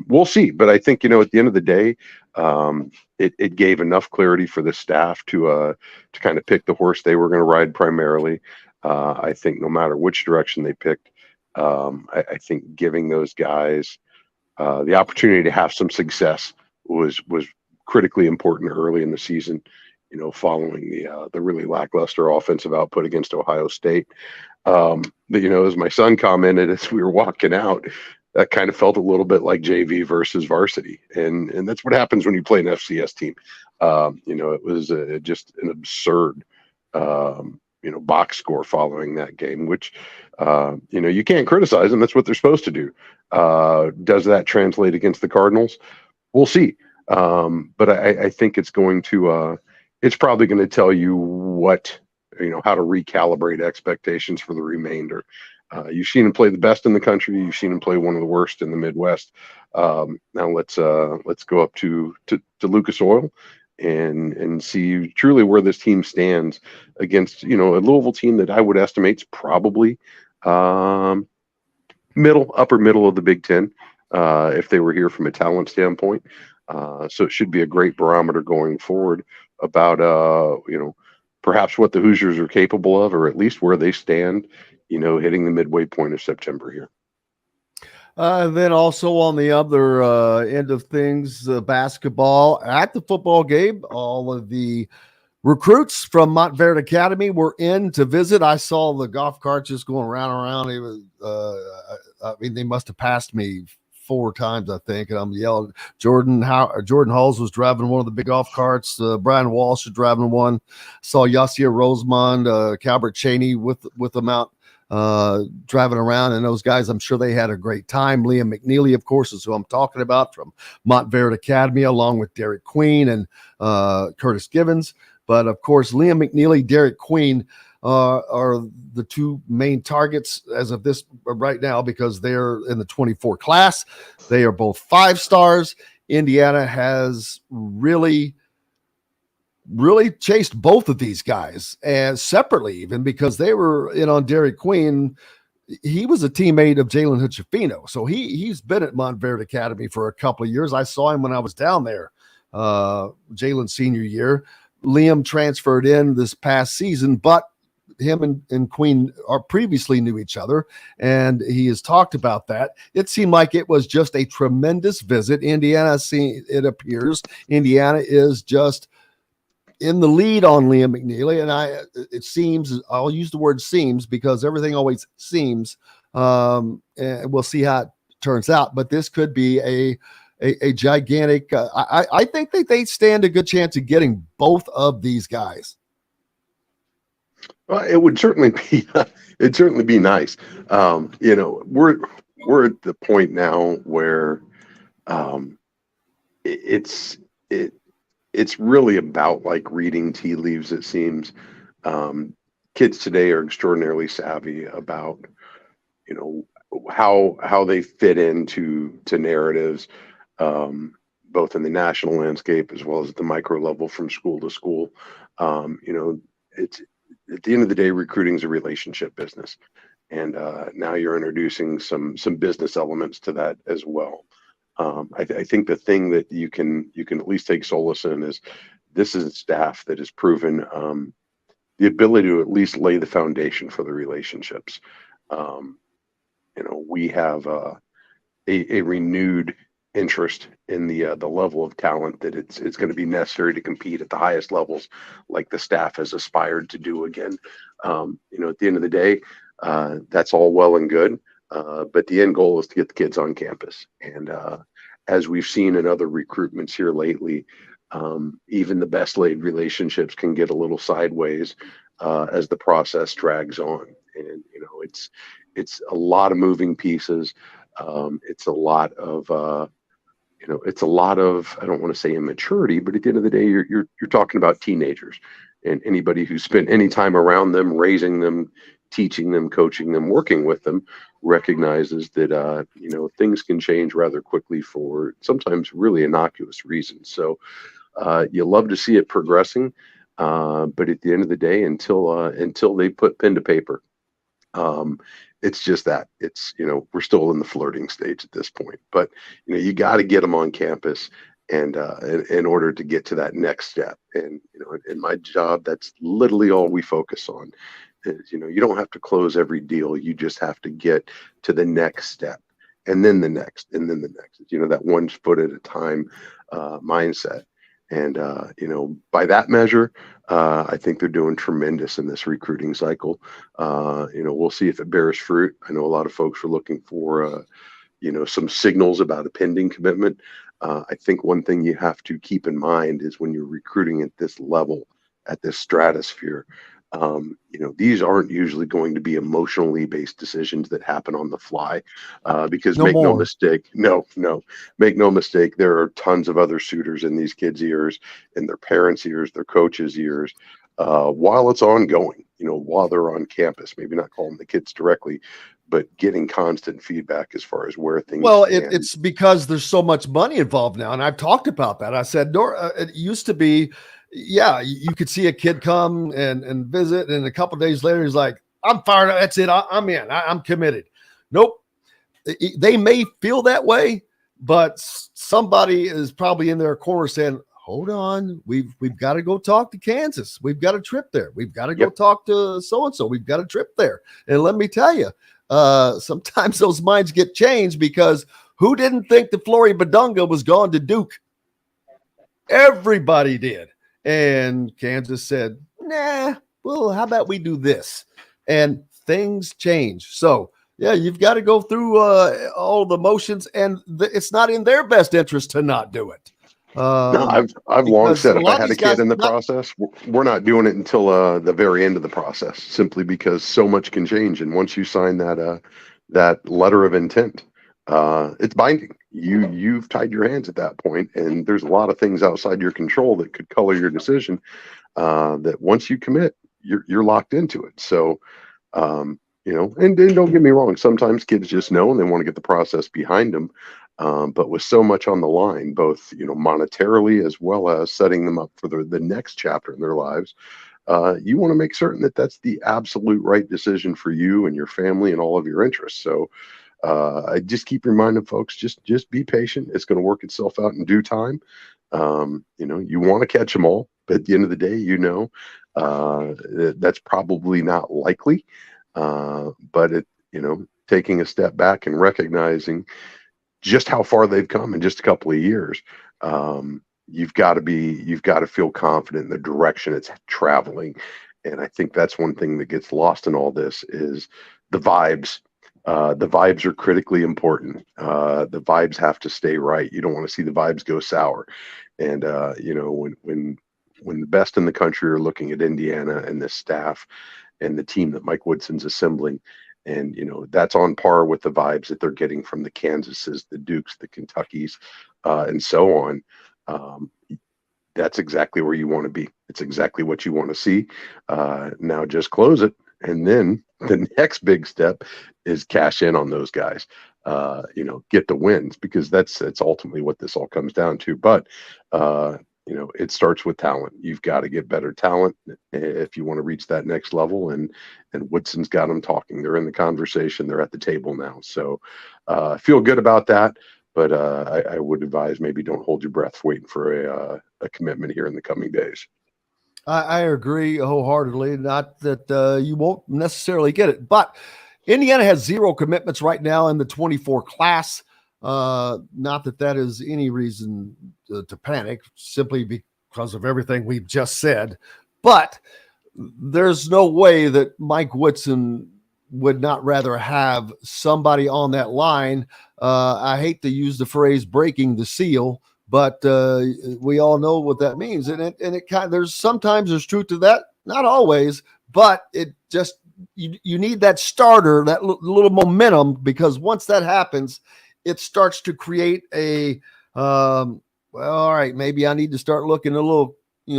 we'll see. But I think, at the end of the day, it gave enough clarity for the staff to kind of pick the horse they were going to ride primarily. I think no matter which direction they picked, I think giving those guys the opportunity to have some success was critically important early in the season, following the really lackluster offensive output against Ohio State. But, as my son commented as we were walking out, that kind of felt a little bit like JV versus varsity. And that's what happens when you play an FCS team. It was just an absurd, box score following that game, which, you can't criticize them. That's what they're supposed to do. Does that translate against the Cardinals? We'll see. But I think it's going to, it's probably going to tell you how to recalibrate expectations for the remainder. You've seen him play the best in the country. You've seen him play one of the worst in the Midwest. Now let's go up to Lucas Oil and see truly where this team stands against, a Louisville team that I would estimate is probably upper middle of the Big Ten if they were here from a talent standpoint. So it should be a great barometer going forward about, perhaps what the Hoosiers are capable of, or at least where they stand, hitting the midway point of September here. Then also on the other end of things, basketball at the football game, all of the recruits from Montverde Academy were in to visit. I saw the golf carts just going around. It was, they must have passed me 4 times, I think, and I'm yelling. Jordan Halls was driving one of the big golf carts. Brian Walsh was driving one. Saw Yasir Rosemond, Calbert Cheney with them out driving around, and those guys, I'm sure they had a great time. Liam McNeely, of course, is who I'm talking about, from Montverde Academy, along with Derek Queen and Curtis Givens. But of course, Liam McNeely, Derek Queen are the 2 main targets as of this right now, because they're in the 24 class. They are both 5 stars. Indiana has really chased both of these guys, and separately, even because they were in on Derek Queen. He was a teammate of Jalen Hood-Schifino, so he's been at Montverde Academy for a couple of years. I saw him when I was down there, Jalen's senior year. Liam transferred in this past season, but him and Queen previously knew each other, and he has talked about that. It seemed like it was just a tremendous visit. It appears Indiana is just in the lead on Liam McNeely, and it seems, I'll use the word seems because everything always seems, and we'll see how it turns out, but this could be a gigantic, I think that they stand a good chance of getting both of these guys. Well, it would certainly be nice. We're at the point now where it's really about like reading tea leaves. It seems kids today are extraordinarily savvy about how they fit into narratives, both in the national landscape as well as at the micro level from school to school. It's at the end of the day, recruiting is a relationship business, and now you're introducing some business elements to that as well. I think the thing that you can at least take solace in is this is a staff that has proven the ability to at least lay the foundation for the relationships. We have a renewed interest in the level of talent that it's going to be necessary to compete at the highest levels, like the staff has aspired to do again. At the end of the day, that's all well and good, but the end goal is to get the kids on campus. And as we've seen in other recruitments here lately, even the best laid relationships can get a little sideways as the process drags on. And it's a lot of moving pieces. It's a lot of it's a lot of, I don't want to say immaturity, but at the end of the day, you're talking about teenagers, and anybody who spent any time around them, raising them, teaching them, coaching them, working with them, recognizes that things can change rather quickly for sometimes really innocuous reasons. So you love to see it progressing, but at the end of the day, until they put pen to paper, it's just that it's, we're still in the flirting stage at this point, but you got to get them on campus, and in order to get to that next step. And in my job, that's literally all we focus on is, you don't have to close every deal. You just have to get to the next step, and then the next, and then the next, that one foot at a time mindset. And, by that measure, I think they're doing tremendous in this recruiting cycle. We'll see if it bears fruit. I know a lot of folks are looking for, some signals about a pending commitment. I think one thing you have to keep in mind is when you're recruiting at this level, at this stratosphere, these aren't usually going to be emotionally based decisions that happen on the fly, because make no mistake, there are tons of other suitors in these kids' ears, in their parents' ears, their coaches' ears, while it's ongoing, while they're on campus, maybe not calling the kids directly, but getting constant feedback as far as where things stand. It's because there's so much money involved now. And I've talked about that. I said, it used to be, you could see a kid come and visit, and a couple of days later, he's like, I'm fired up. That's it. I'm in. I'm committed. Nope. They may feel that way, but somebody is probably in their corner saying, hold on, we've got to go talk to Kansas. We've got a trip there. We've got to go talk to so-and-so. We've got a trip there. And let me tell you, sometimes those minds get changed, because who didn't think that Flory Badunga was gone to Duke? Everybody did. And Kansas said, nah, well, how about we do this? And things change. So, you've got to go through all the motions, and it's not in their best interest to not do it. No, I've long said if I had a kid in the process, we're not doing it until the very end of the process, simply because so much can change. And once you sign that letter of intent, it's binding. You've tied your hands at that point, and there's a lot of things outside your control that could color your decision. That once you commit, you're locked into it. So, and don't get me wrong, sometimes kids just know and they want to get the process behind them. But with so much on the line, both monetarily as well as setting them up for the next chapter in their lives, you want to make certain that that's the absolute right decision for you and your family and all of your interests. So I just keep reminding folks, just be patient. It's going to work itself out in due time. You want to catch them all, but at the end of the day, that's probably not likely. But taking a step back and recognizing just how far they've come in just a couple of years, you've got to feel confident in the direction it's traveling. And I think that's one thing that gets lost in all this is the vibes. The vibes are critically important. The vibes have to stay right. You don't want to see the vibes go sour. And when the best in the country are looking at Indiana and the staff and the team that Mike Woodson's assembling, and that's on par with the vibes that they're getting from the Kansases, the Dukes, the Kentuckys, and so on. That's exactly where you want to be. It's exactly what you want to see. Now just close it, and then the next big step is cash in on those guys. Get the wins, because that's ultimately what this all comes down to. But it starts with talent. You've got to get better talent if you want to reach that next level. And Woodson's got them talking. They're in the conversation. They're at the table now. So I feel good about that. But I would advise maybe don't hold your breath waiting for a commitment here in the coming days. I agree wholeheartedly. Not that you won't necessarily get it, but Indiana has 0 commitments right now in the 24 class. Not that is any reason to panic, simply because of everything we've just said. But there's no way that Mike Woodson would not rather have somebody on that line. I hate to use the phrase breaking the seal, but we all know what that means. And it kind of, there's truth to that, not always, but it just, you need that starter, that little momentum, because once that happens, it starts to create a Well, all right, maybe I need to start looking a little,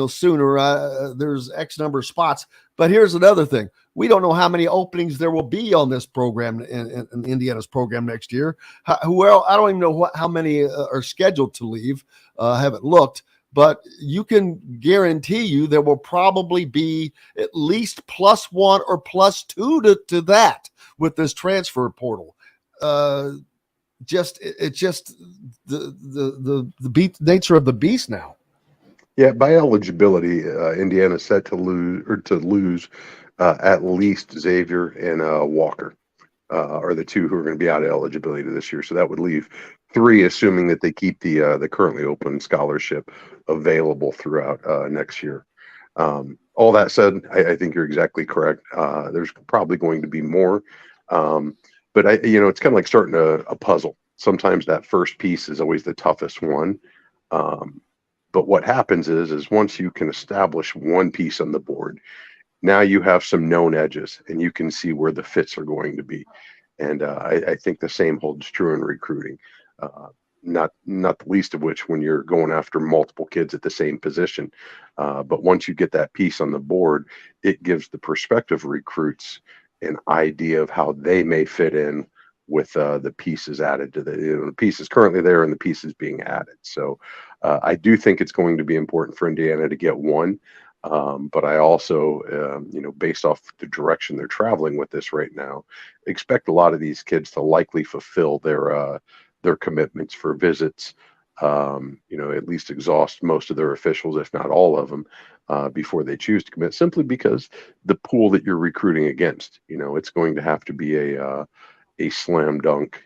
sooner. There's X number of spots, but here's another thing: we don't know how many openings there will be on this program in Indiana's program next year. Well, I don't even know how many are scheduled to leave. I haven't looked, but you can guarantee you there will probably be at least +1 or +2 to that with this transfer portal. It's just the nature of the beast now. Yeah, by eligibility, Indiana's set to lose at least Xavier and Walker are the two who are going to be out of eligibility this year. So that would leave 3, assuming that they keep the currently open scholarship available throughout next year. All that said, I think you're exactly correct. There's probably going to be more, but it's kind of like starting a puzzle. Sometimes that first piece is always the toughest one. But what happens is once you can establish one piece on the board, now you have some known edges and you can see where the fits are going to be. And I think the same holds true in recruiting, not the least of which when you're going after multiple kids at the same position. But once you get that piece on the board, it gives the prospective recruits an idea of how they may fit in with the pieces added to the pieces currently there and the pieces being added. So I do think it's going to be important for Indiana to get one. But I also, based off the direction they're traveling with this right now, expect a lot of these kids to likely fulfill their commitments for visits, at least exhaust most of their officials, if not all of them, before they choose to commit, simply because the pool that you're recruiting against, it's going to have to be a slam dunk,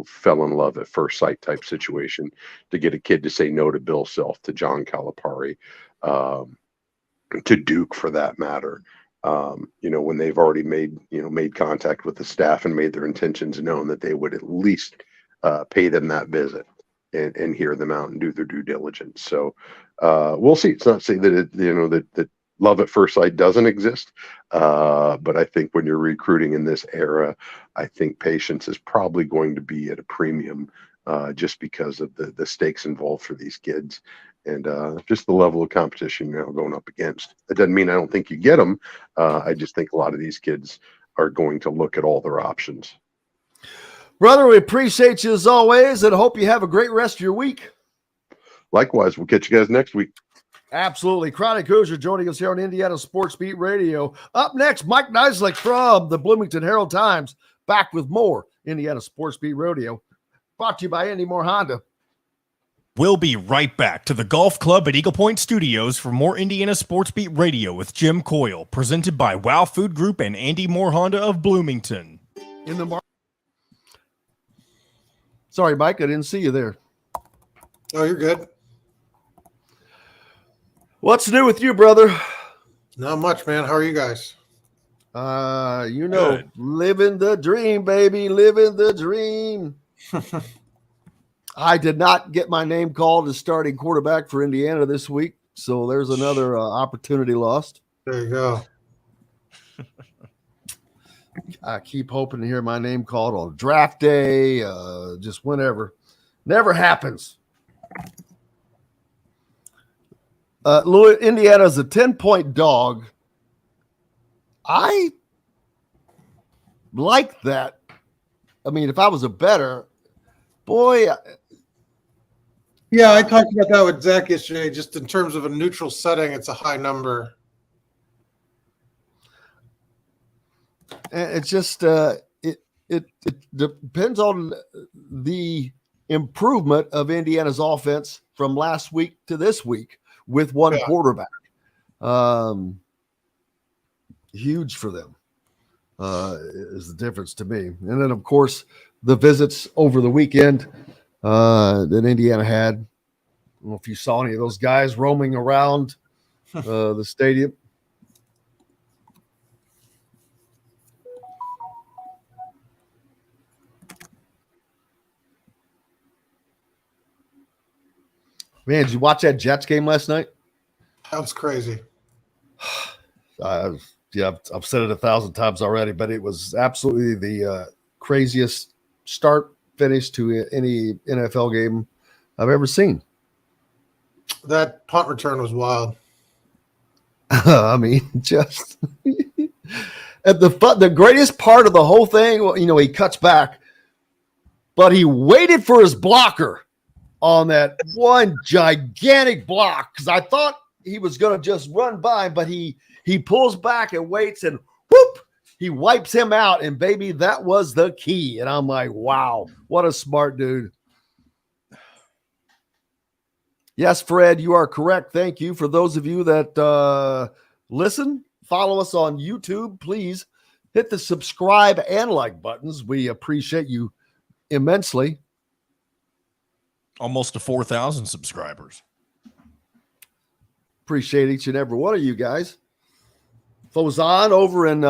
fell in love at first sight type situation to get a kid to say no to Bill Self, to John Calipari, to Duke for that matter. When they've already made contact with the staff and made their intentions known that they would at least pay them that visit and hear them out and do their due diligence. So we'll see. It's not to say that that love at first sight doesn't exist, but I think when you're recruiting in this era, I think patience is probably going to be at a premium, just because of the stakes involved for these kids and just the level of competition you're now going up against. It doesn't mean I don't think you get them. I just think a lot of these kids are going to look at all their options. Brother, we appreciate you as always and hope you have a great rest of your week. Likewise, we'll catch you guys next week. Absolutely. Chronic Hoosier joining us here on Indiana Sports Beat Radio. Up next, Mike Niziolek from the Bloomington Herald-Times, back with more Indiana Sports Beat Radio, brought to you by Andy Moore Honda. We'll be right back to the Golf Club at Eagle Point Studios for more Indiana Sports Beat Radio with Jim Coyle, presented by Wow Food Group and Andy Moore Honda of Bloomington. Sorry, Mike, I didn't see you there. Oh, you're good. What's new with you, brother? Not much, man. How are you guys? Good. Living the dream, baby. Living the dream. I did not get my name called as starting quarterback for Indiana this week, so there's another opportunity lost. There you go. I keep hoping to hear my name called on draft day, just whenever. Never happens. Indiana's a 10-point dog. I like that. I mean, if I was a bettor, boy. Yeah, I talked about that with Zach yesterday. Just in terms of a neutral setting, it's a high number. It's just it depends on the improvement of Indiana's offense from last week to this week with one quarterback. Huge for them is the difference to me. And then, of course, the visits over the weekend that Indiana had. I don't know if you saw any of those guys roaming around the stadium. Man, did you watch that Jets game last night? That was crazy. I've said it 1,000 times already, but it was absolutely the craziest start finish to any NFL game I've ever seen. That punt return was wild. I mean, just the greatest part of the whole thing, he cuts back, but he waited for his blocker on that one gigantic block, because I thought he was going to just run by, but he pulls back and waits, and whoop, he wipes him out, and baby, that was the key. And I'm like, wow, what a smart dude. Yes, Fred, you are correct. Thank you. For those of you that listen, follow us on YouTube, please hit the subscribe and like buttons. We appreciate you immensely. Almost to 4,000 subscribers. Appreciate each and every one of you guys. Fozan over in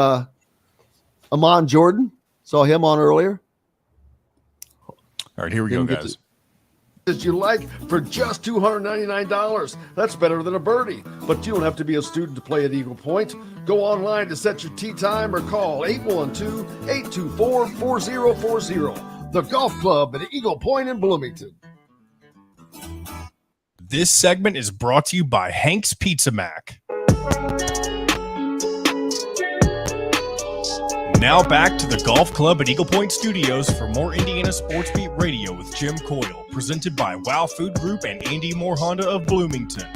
Amon Jordan. Saw him on earlier. All right, here we go, guys. That you like for just $299. That's better than a birdie. But you don't have to be a student to play at Eagle Point. Go online to set your tee time or call 812-824-4040. The Golf Club at Eagle Point in Bloomington. This segment is brought to you by Hank's Pizza Mac. Now back to the Golf Club at Eagle Point Studios for more Indiana Sports Beat Radio with Jim Coyle, presented by Wow Food Group and Andy Moore Honda of Bloomington.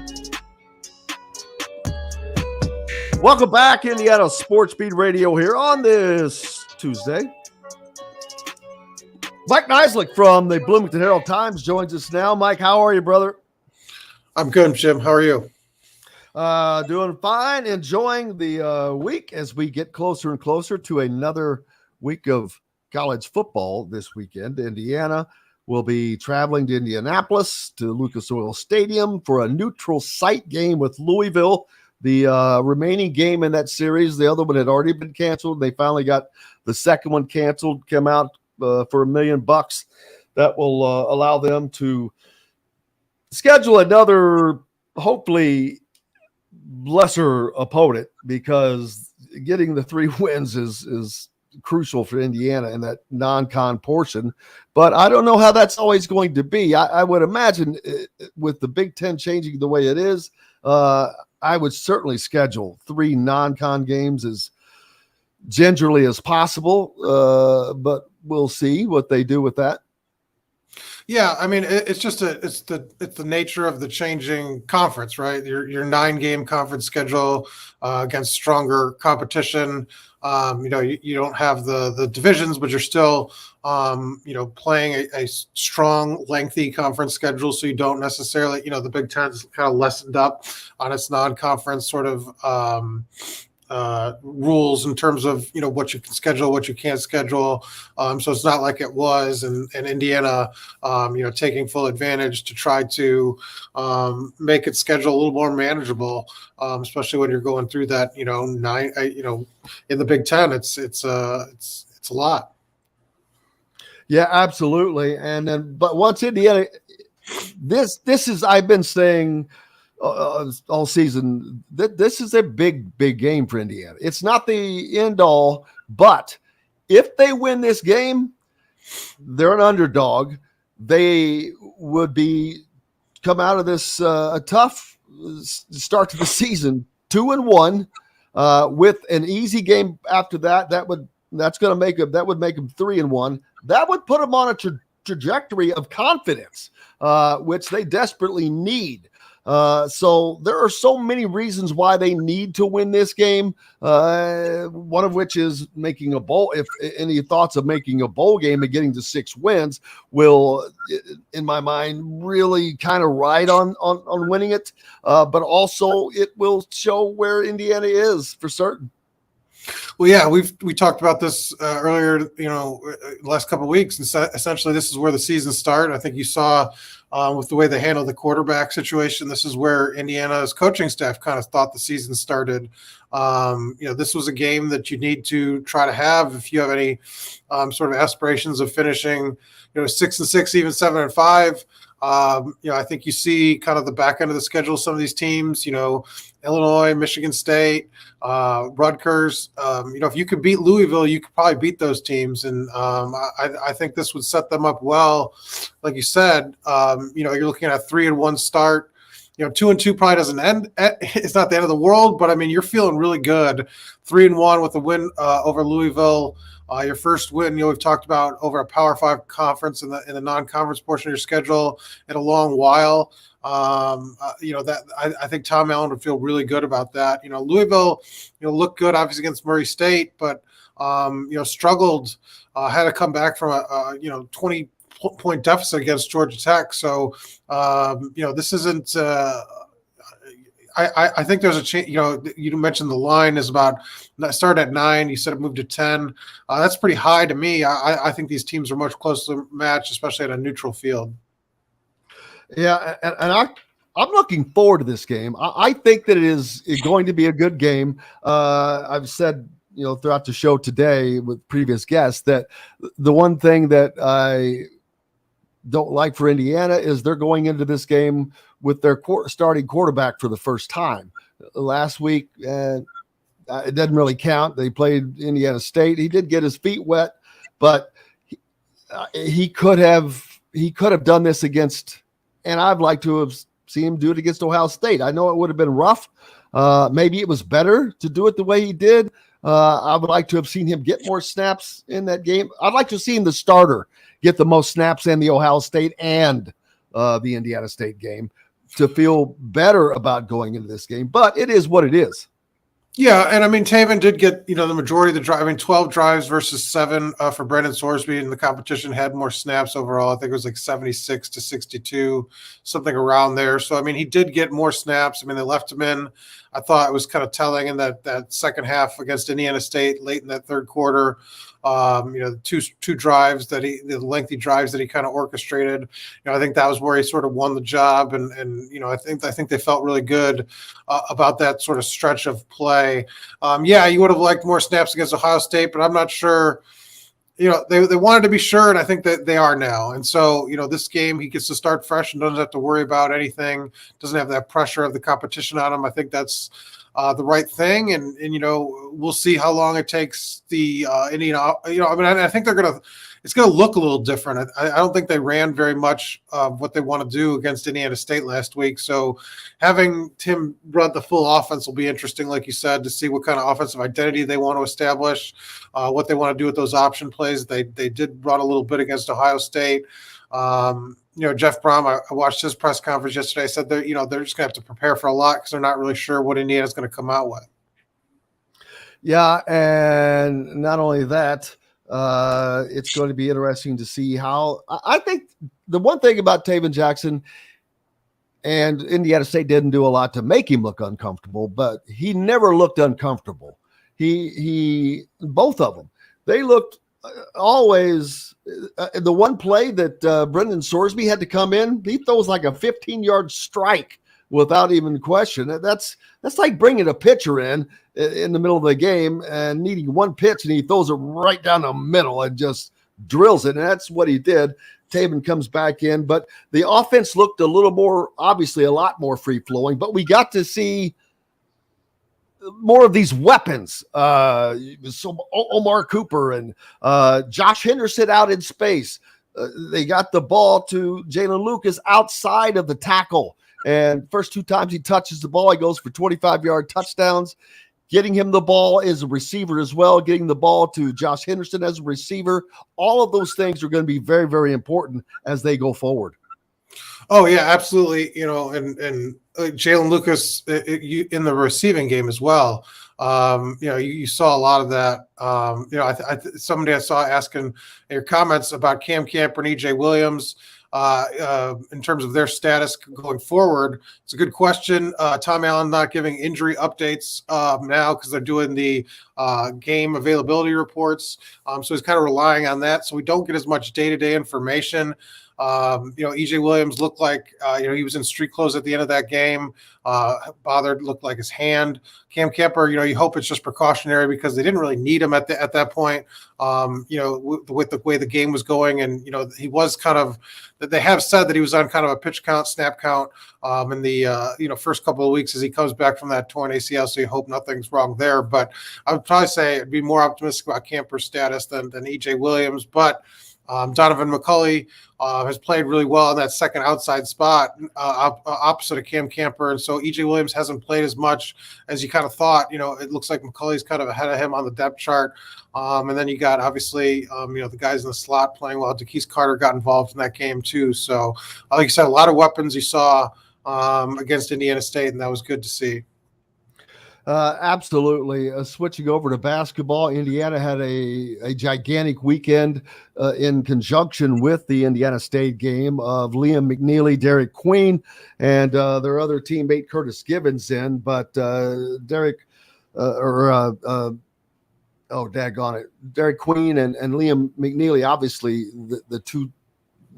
Welcome back, Indiana Sports Beat Radio here on this Tuesday. Mike Niziolek from the Bloomington Herald-Times joins us now. Mike, how are you, brother? I'm good, Jim. How are you? Doing fine. Enjoying the week as we get closer and closer to another week of college football this weekend. Indiana will be traveling to Indianapolis to Lucas Oil Stadium for a neutral site game with Louisville. The remaining game in that series, the other one had already been canceled. They finally got the second one canceled, came out for $1 million. That will allow them to schedule another, hopefully, lesser opponent, because getting the 3 wins is crucial for Indiana in that non-con portion. But I don't know how that's always going to be. I would imagine with the Big Ten changing the way it is, I would certainly schedule 3 non-con games as gingerly as possible. But we'll see what they do with that. Yeah, I mean, it's the nature of the changing conference, right? Your 9-game conference schedule against stronger competition. You don't have the divisions, but you're still playing a strong, lengthy conference schedule. So you don't necessarily, the Big Ten is kind of lessened up on its non-conference sort of rules in terms of what you can schedule, what you can't schedule. So it's not like it was, and Indiana taking full advantage to try to make its schedule a little more manageable, especially when you're going through that 9 in the Big Ten. It's a lot. Yeah, absolutely. And then, but once Indiana, this is, I've been saying all season that this is a big game for Indiana. It's not the end all, but if they win this game, they're an underdog. They would come out of this a tough start to the season, 2-1 with an easy game after that. That would make them 3-1. That would put them on a trajectory of confidence, which they desperately need. So there are so many reasons why they need to win this game. One of which is making a bowl. If any thoughts of making a bowl game and getting to 6 wins will, in my mind, really kind of ride on winning it. But also it will show where Indiana is for certain. Well, yeah, we talked about this earlier, last couple of weeks. And essentially, this is where the season started. I think you saw with the way they handled the quarterback situation, this is where Indiana's coaching staff kind of thought the season started. This was a game that you need to try to have if you have any sort of aspirations of finishing, 6-6, even 7-5. I think you see kind of the back end of the schedule of some of these teams, Illinois, Michigan State, Rutgers. If you could beat Louisville, you could probably beat those teams. And I think this would set them up well. Like you said, you're looking at a 3-1 start. 2-2 probably doesn't end. It's not the end of the world, but I mean, you're feeling really good. 3-1 with a win over Louisville. Your first win, we've talked about over a Power 5 conference in the non-conference portion of your schedule in a long while. That I think Tom Allen would feel really good about that. Louisville, looked good obviously against Murray State, but struggled, had to come back from a 20-point deficit against Georgia Tech. So this isn't. I think there's a change. You mentioned the line is about started at 9. You said it moved to 10. That's pretty high to me. I think these teams are much closer matched, especially at a neutral field. Yeah, and I'm looking forward to this game. I think that it is going to be a good game. I've said throughout the show today with previous guests that the one thing that I don't like for Indiana is they're going into this game with their starting quarterback for the first time. Last week, it doesn't really count. They played Indiana State. He did get his feet wet, but he could have done this against, and I'd like to have seen him do it against Ohio State. I know it would have been rough. Maybe it was better to do it the way he did. I would like to have seen him get more snaps in that game. I'd like to see him the starter get the most snaps in the Ohio State and the Indiana State game to feel better about going into this game. But it is what it is. Yeah, and I mean, Taven did get, the majority of the drive. I mean, 12 drives versus 7 for Brendan Sorsby, and the competition had more snaps overall. I think it was like 76 to 62, something around there. So, I mean, he did get more snaps. I mean, they left him in. I thought it was kind of telling in that second half against Indiana State late in that third quarter. Two drives the lengthy drives that he kind of orchestrated. I think that was where he sort of won the job, and I think they felt really good about that sort of stretch of play. You would have liked more snaps against Ohio State, but I'm not sure. They wanted to be sure, and I think that they are now. And so, this game he gets to start fresh and doesn't have to worry about anything. Doesn't have that pressure of the competition on him. I think that's the right thing, and we'll see how long it takes the Indiana. I think it's gonna look a little different. I don't think they ran very much of what they want to do against Indiana State last week. So having Tim run the full offense will be interesting, like you said, to see what kind of offensive identity they want to establish, what they want to do with those option plays. They did run a little bit against Ohio State. Jeff Brom, I watched his press conference yesterday. Said they're just gonna have to prepare for a lot because they're not really sure what Indiana's going to come out with. Yeah, and not only that, it's going to be interesting to see how. I think the one thing about Taven Jackson, and Indiana State didn't do a lot to make him look uncomfortable, but he never looked uncomfortable. He both of them, they looked always. The one play that Brendan Sorsby had to come in, he throws like a 15-yard strike without even question. That's like bringing a pitcher in the middle of the game and needing one pitch, and he throws it right down the middle and just drills it. And that's what he did. Taven comes back in, but the offense looked a little more, obviously a lot more free-flowing, but we got to see more of these weapons. So Omar Cooper and Josh Henderson out in space. They got the ball to Jalen Lucas outside of the tackle. And first 2 times he touches the ball, he goes for 25-yard touchdowns. Getting him the ball as a receiver as well, getting the ball to Josh Henderson as a receiver. All of those things are going to be very, very important as they go forward. Oh yeah, absolutely. And Jalen Lucas in the receiving game as well. You saw a lot of that. Somebody I saw asking your comments about Cam Camper and EJ Williams in terms of their status going forward. It's a good question. Tom Allen not giving injury updates now because they're doing the game availability reports. So he's kind of relying on that. So we don't get as much day-to-day information. EJ Williams looked like, he was in street clothes at the end of that game. Bothered looked like his hand. Cam Camper, you hope it's just precautionary because they didn't really need him at that point. With the way the game was going, and he was kind of. They have said that he was on kind of a pitch count, snap count in the first couple of weeks as he comes back from that torn ACL. So you hope nothing's wrong there. But I would probably say I'd be more optimistic about Camper's status than EJ Williams. But Donovan McCulley has played really well in that second outside spot opposite of Cam Camper. And so EJ Williams hasn't played as much as you kind of thought. It looks like McCulley's kind of ahead of him on the depth chart. And then you got, obviously, the guys in the slot playing well. DeCourcy Carter got involved in that game too. So, like you said, a lot of weapons you saw against Indiana State, and that was good to see. Absolutely. Switching over to basketball, Indiana had a gigantic weekend in conjunction with the Indiana State game of Liam McNeely, Derek Queen, and their other teammate Curtis Gibbons in. But Derek Queen and Liam McNeely, obviously the two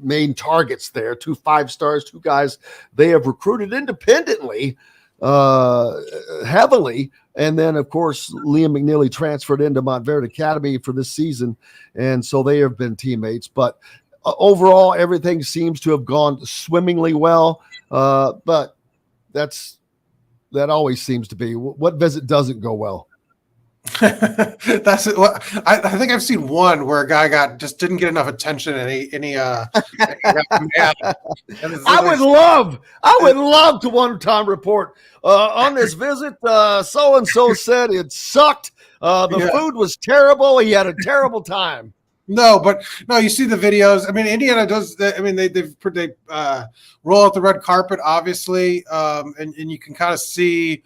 main targets there, 2 5-stars, 2 guys they have recruited independently heavily. And then, of course, Liam McNeely transferred into Montverde Academy for this season, and so they have been teammates. But overall, everything seems to have gone swimmingly well. But that always seems to be. What visit doesn't go well? That's it. Well, I think I've seen one where a guy just didn't get enough attention, and he got mad. I would love to one-time report on this visit. So and so said it sucked. The food was terrible. He had a terrible time. No, you see the videos. I mean, Indiana does. They roll out the red carpet, obviously, and you can kind of see.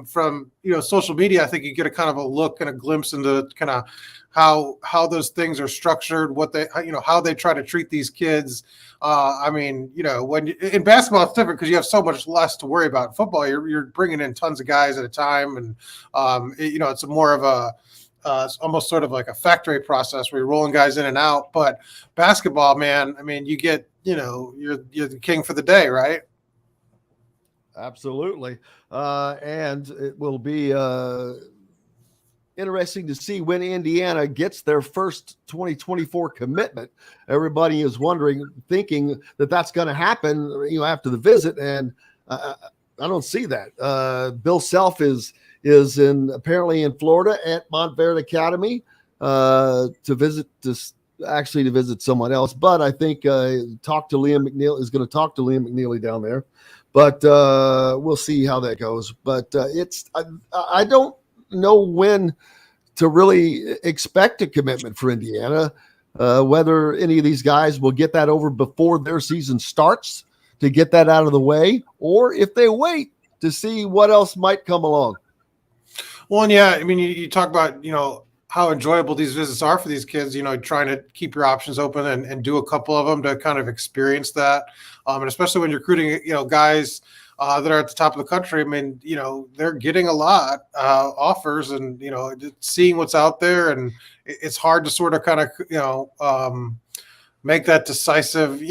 From social media, I think you get a kind of a look and a glimpse into kind of how those things are structured, what they how they try to treat these kids. When in basketball it's different because you have so much less to worry about. In football, you're bringing in tons of guys at a time, and it's more of a it's almost sort of like a factory process where you're rolling guys in and out. But basketball, man, I mean, you get you're the king for the day, right? Absolutely. And it will be interesting to see when Indiana gets their first 2024 commitment. Everybody is thinking that that's going to happen, after the visit. And I don't see that. Bill Self is apparently in Florida at Montverde Academy to visit someone else. But I think is going to talk to Liam McNeely down there. But we'll see how that goes. But I don't know when to really expect a commitment for Indiana, whether any of these guys will get that over before their season starts to get that out of the way, or if they wait to see what else might come along. Well, yeah, I mean, you talk about, how enjoyable these visits are for these kids, trying to keep your options open and do a couple of them to kind of experience that. And especially when you're recruiting, guys that are at the top of the country. I mean, they're getting a lot offers and, seeing what's out there. And it's hard to sort of kind of, make that decisive,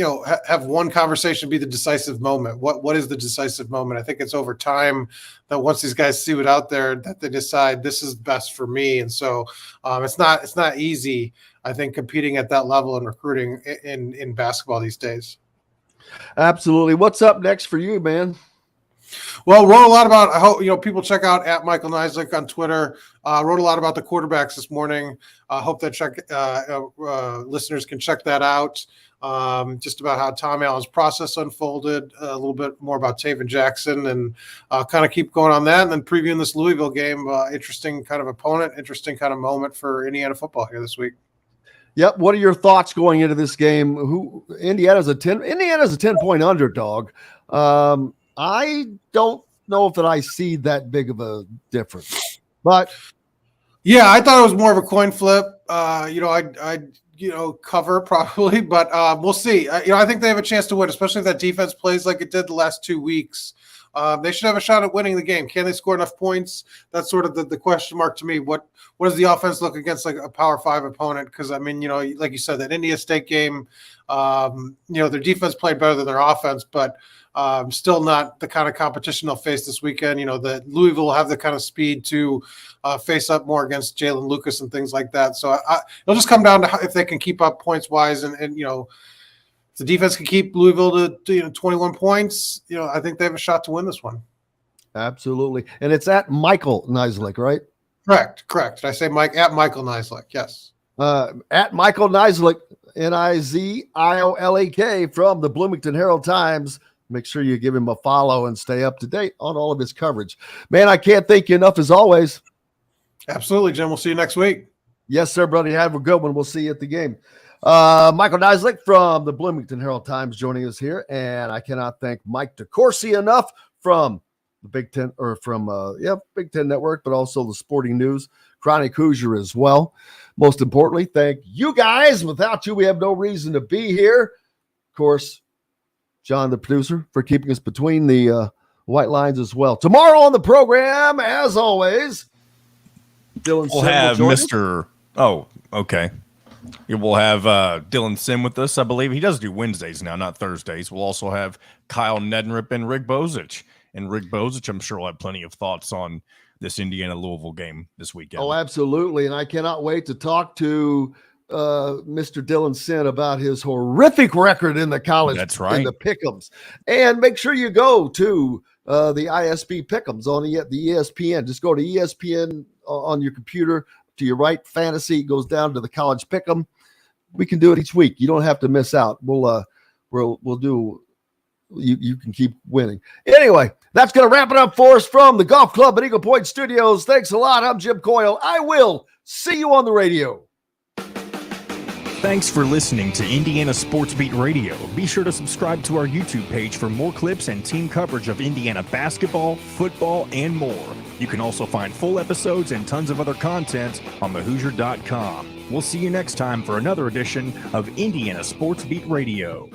have one conversation be the decisive moment. What is the decisive moment? I think it's over time that once these guys see what's out there, that they decide this is best for me. And so it's not easy, I think, competing at that level and recruiting in basketball these days. Absolutely. What's up next for you, man? Well, wrote a lot about, I hope, people check out at Michael Niziolek on Twitter. Wrote a lot about the quarterbacks this morning. I hope that listeners can check that out. Just about how Tom Allen's process unfolded, a little bit more about Taven Jackson, and kind of keep going on that. And then previewing this Louisville game, interesting kind of opponent, interesting kind of moment for Indiana football here this week. Yep. What are your thoughts going into this game? Indiana's a 10-point underdog. I don't know if I see that big of a difference, but yeah, I thought it was more of a coin flip. I'd cover probably, but we'll see. I think they have a chance to win, especially if that defense plays like it did the last 2 weeks. they should have a shot at winning the game. Can they score enough points? That's sort of the question mark to me. What does the offense look against like a Power 5 opponent? Because I mean, like you said, that Indiana State game, their defense played better than their offense, but still not the kind of competition they'll face this weekend. That Louisville will have the kind of speed to face up more against Jalen Lucas and things like that. So it'll just come down to if they can keep up points wise, and if the defense can keep Louisville to 21 points, I think they have a shot to win this one. Absolutely. And it's at Michael Niziolek, right? Correct. Did I say Mike? At Michael Niziolek, yes. At Michael Niziolek, Niziolek, from the Bloomington Herald-Times. Make sure you give him a follow and stay up to date on all of his coverage. Man, I can't thank you enough as always. Absolutely, Jim. We'll see you next week. Yes, sir, buddy. Have a good one. We'll see you at the game. Michael Niziolek from the Bloomington Herald-Times joining us here, and I cannot thank Mike DeCourcy enough from the Big Ten, or from Big Ten Network, but also the Sporting News, Chronic Hoosier as well. Most importantly, thank you guys. Without you, we have no reason to be here. Of course, John, the producer, for keeping us between the white lines as well. Tomorrow on the program, as always, Dylan We'll Sim have will join Mr. us. Oh, okay. We'll have Dylan Sim with us, I believe. He does do Wednesdays now, not Thursdays. We'll also have Kyle Neddenrip and Rick Bozich. And Rick Bozich, I'm sure, will have plenty of thoughts on this Indiana-Louisville game this weekend. Oh, absolutely. And I cannot wait to talk to Mr. Dylan Sin about his horrific record in the college. That's right. In the Pick'ems. And make sure you go to the ISB Pick'ems on the ESPN. Just go to ESPN on your computer. To your right, fantasy goes down to the college Pick'em. We can do it each week. You don't have to miss out. We'll do. You can keep winning. Anyway, that's going to wrap it up for us from the Golf Club at Eagle Point Studios. Thanks a lot. I'm Jim Coyle. I will see you on the radio. Thanks for listening to Indiana Sports Beat Radio. Be sure to subscribe to our YouTube page for more clips and team coverage of Indiana basketball, football, and more. You can also find full episodes and tons of other content on thehoosier.com. We'll see you next time for another edition of Indiana Sports Beat Radio.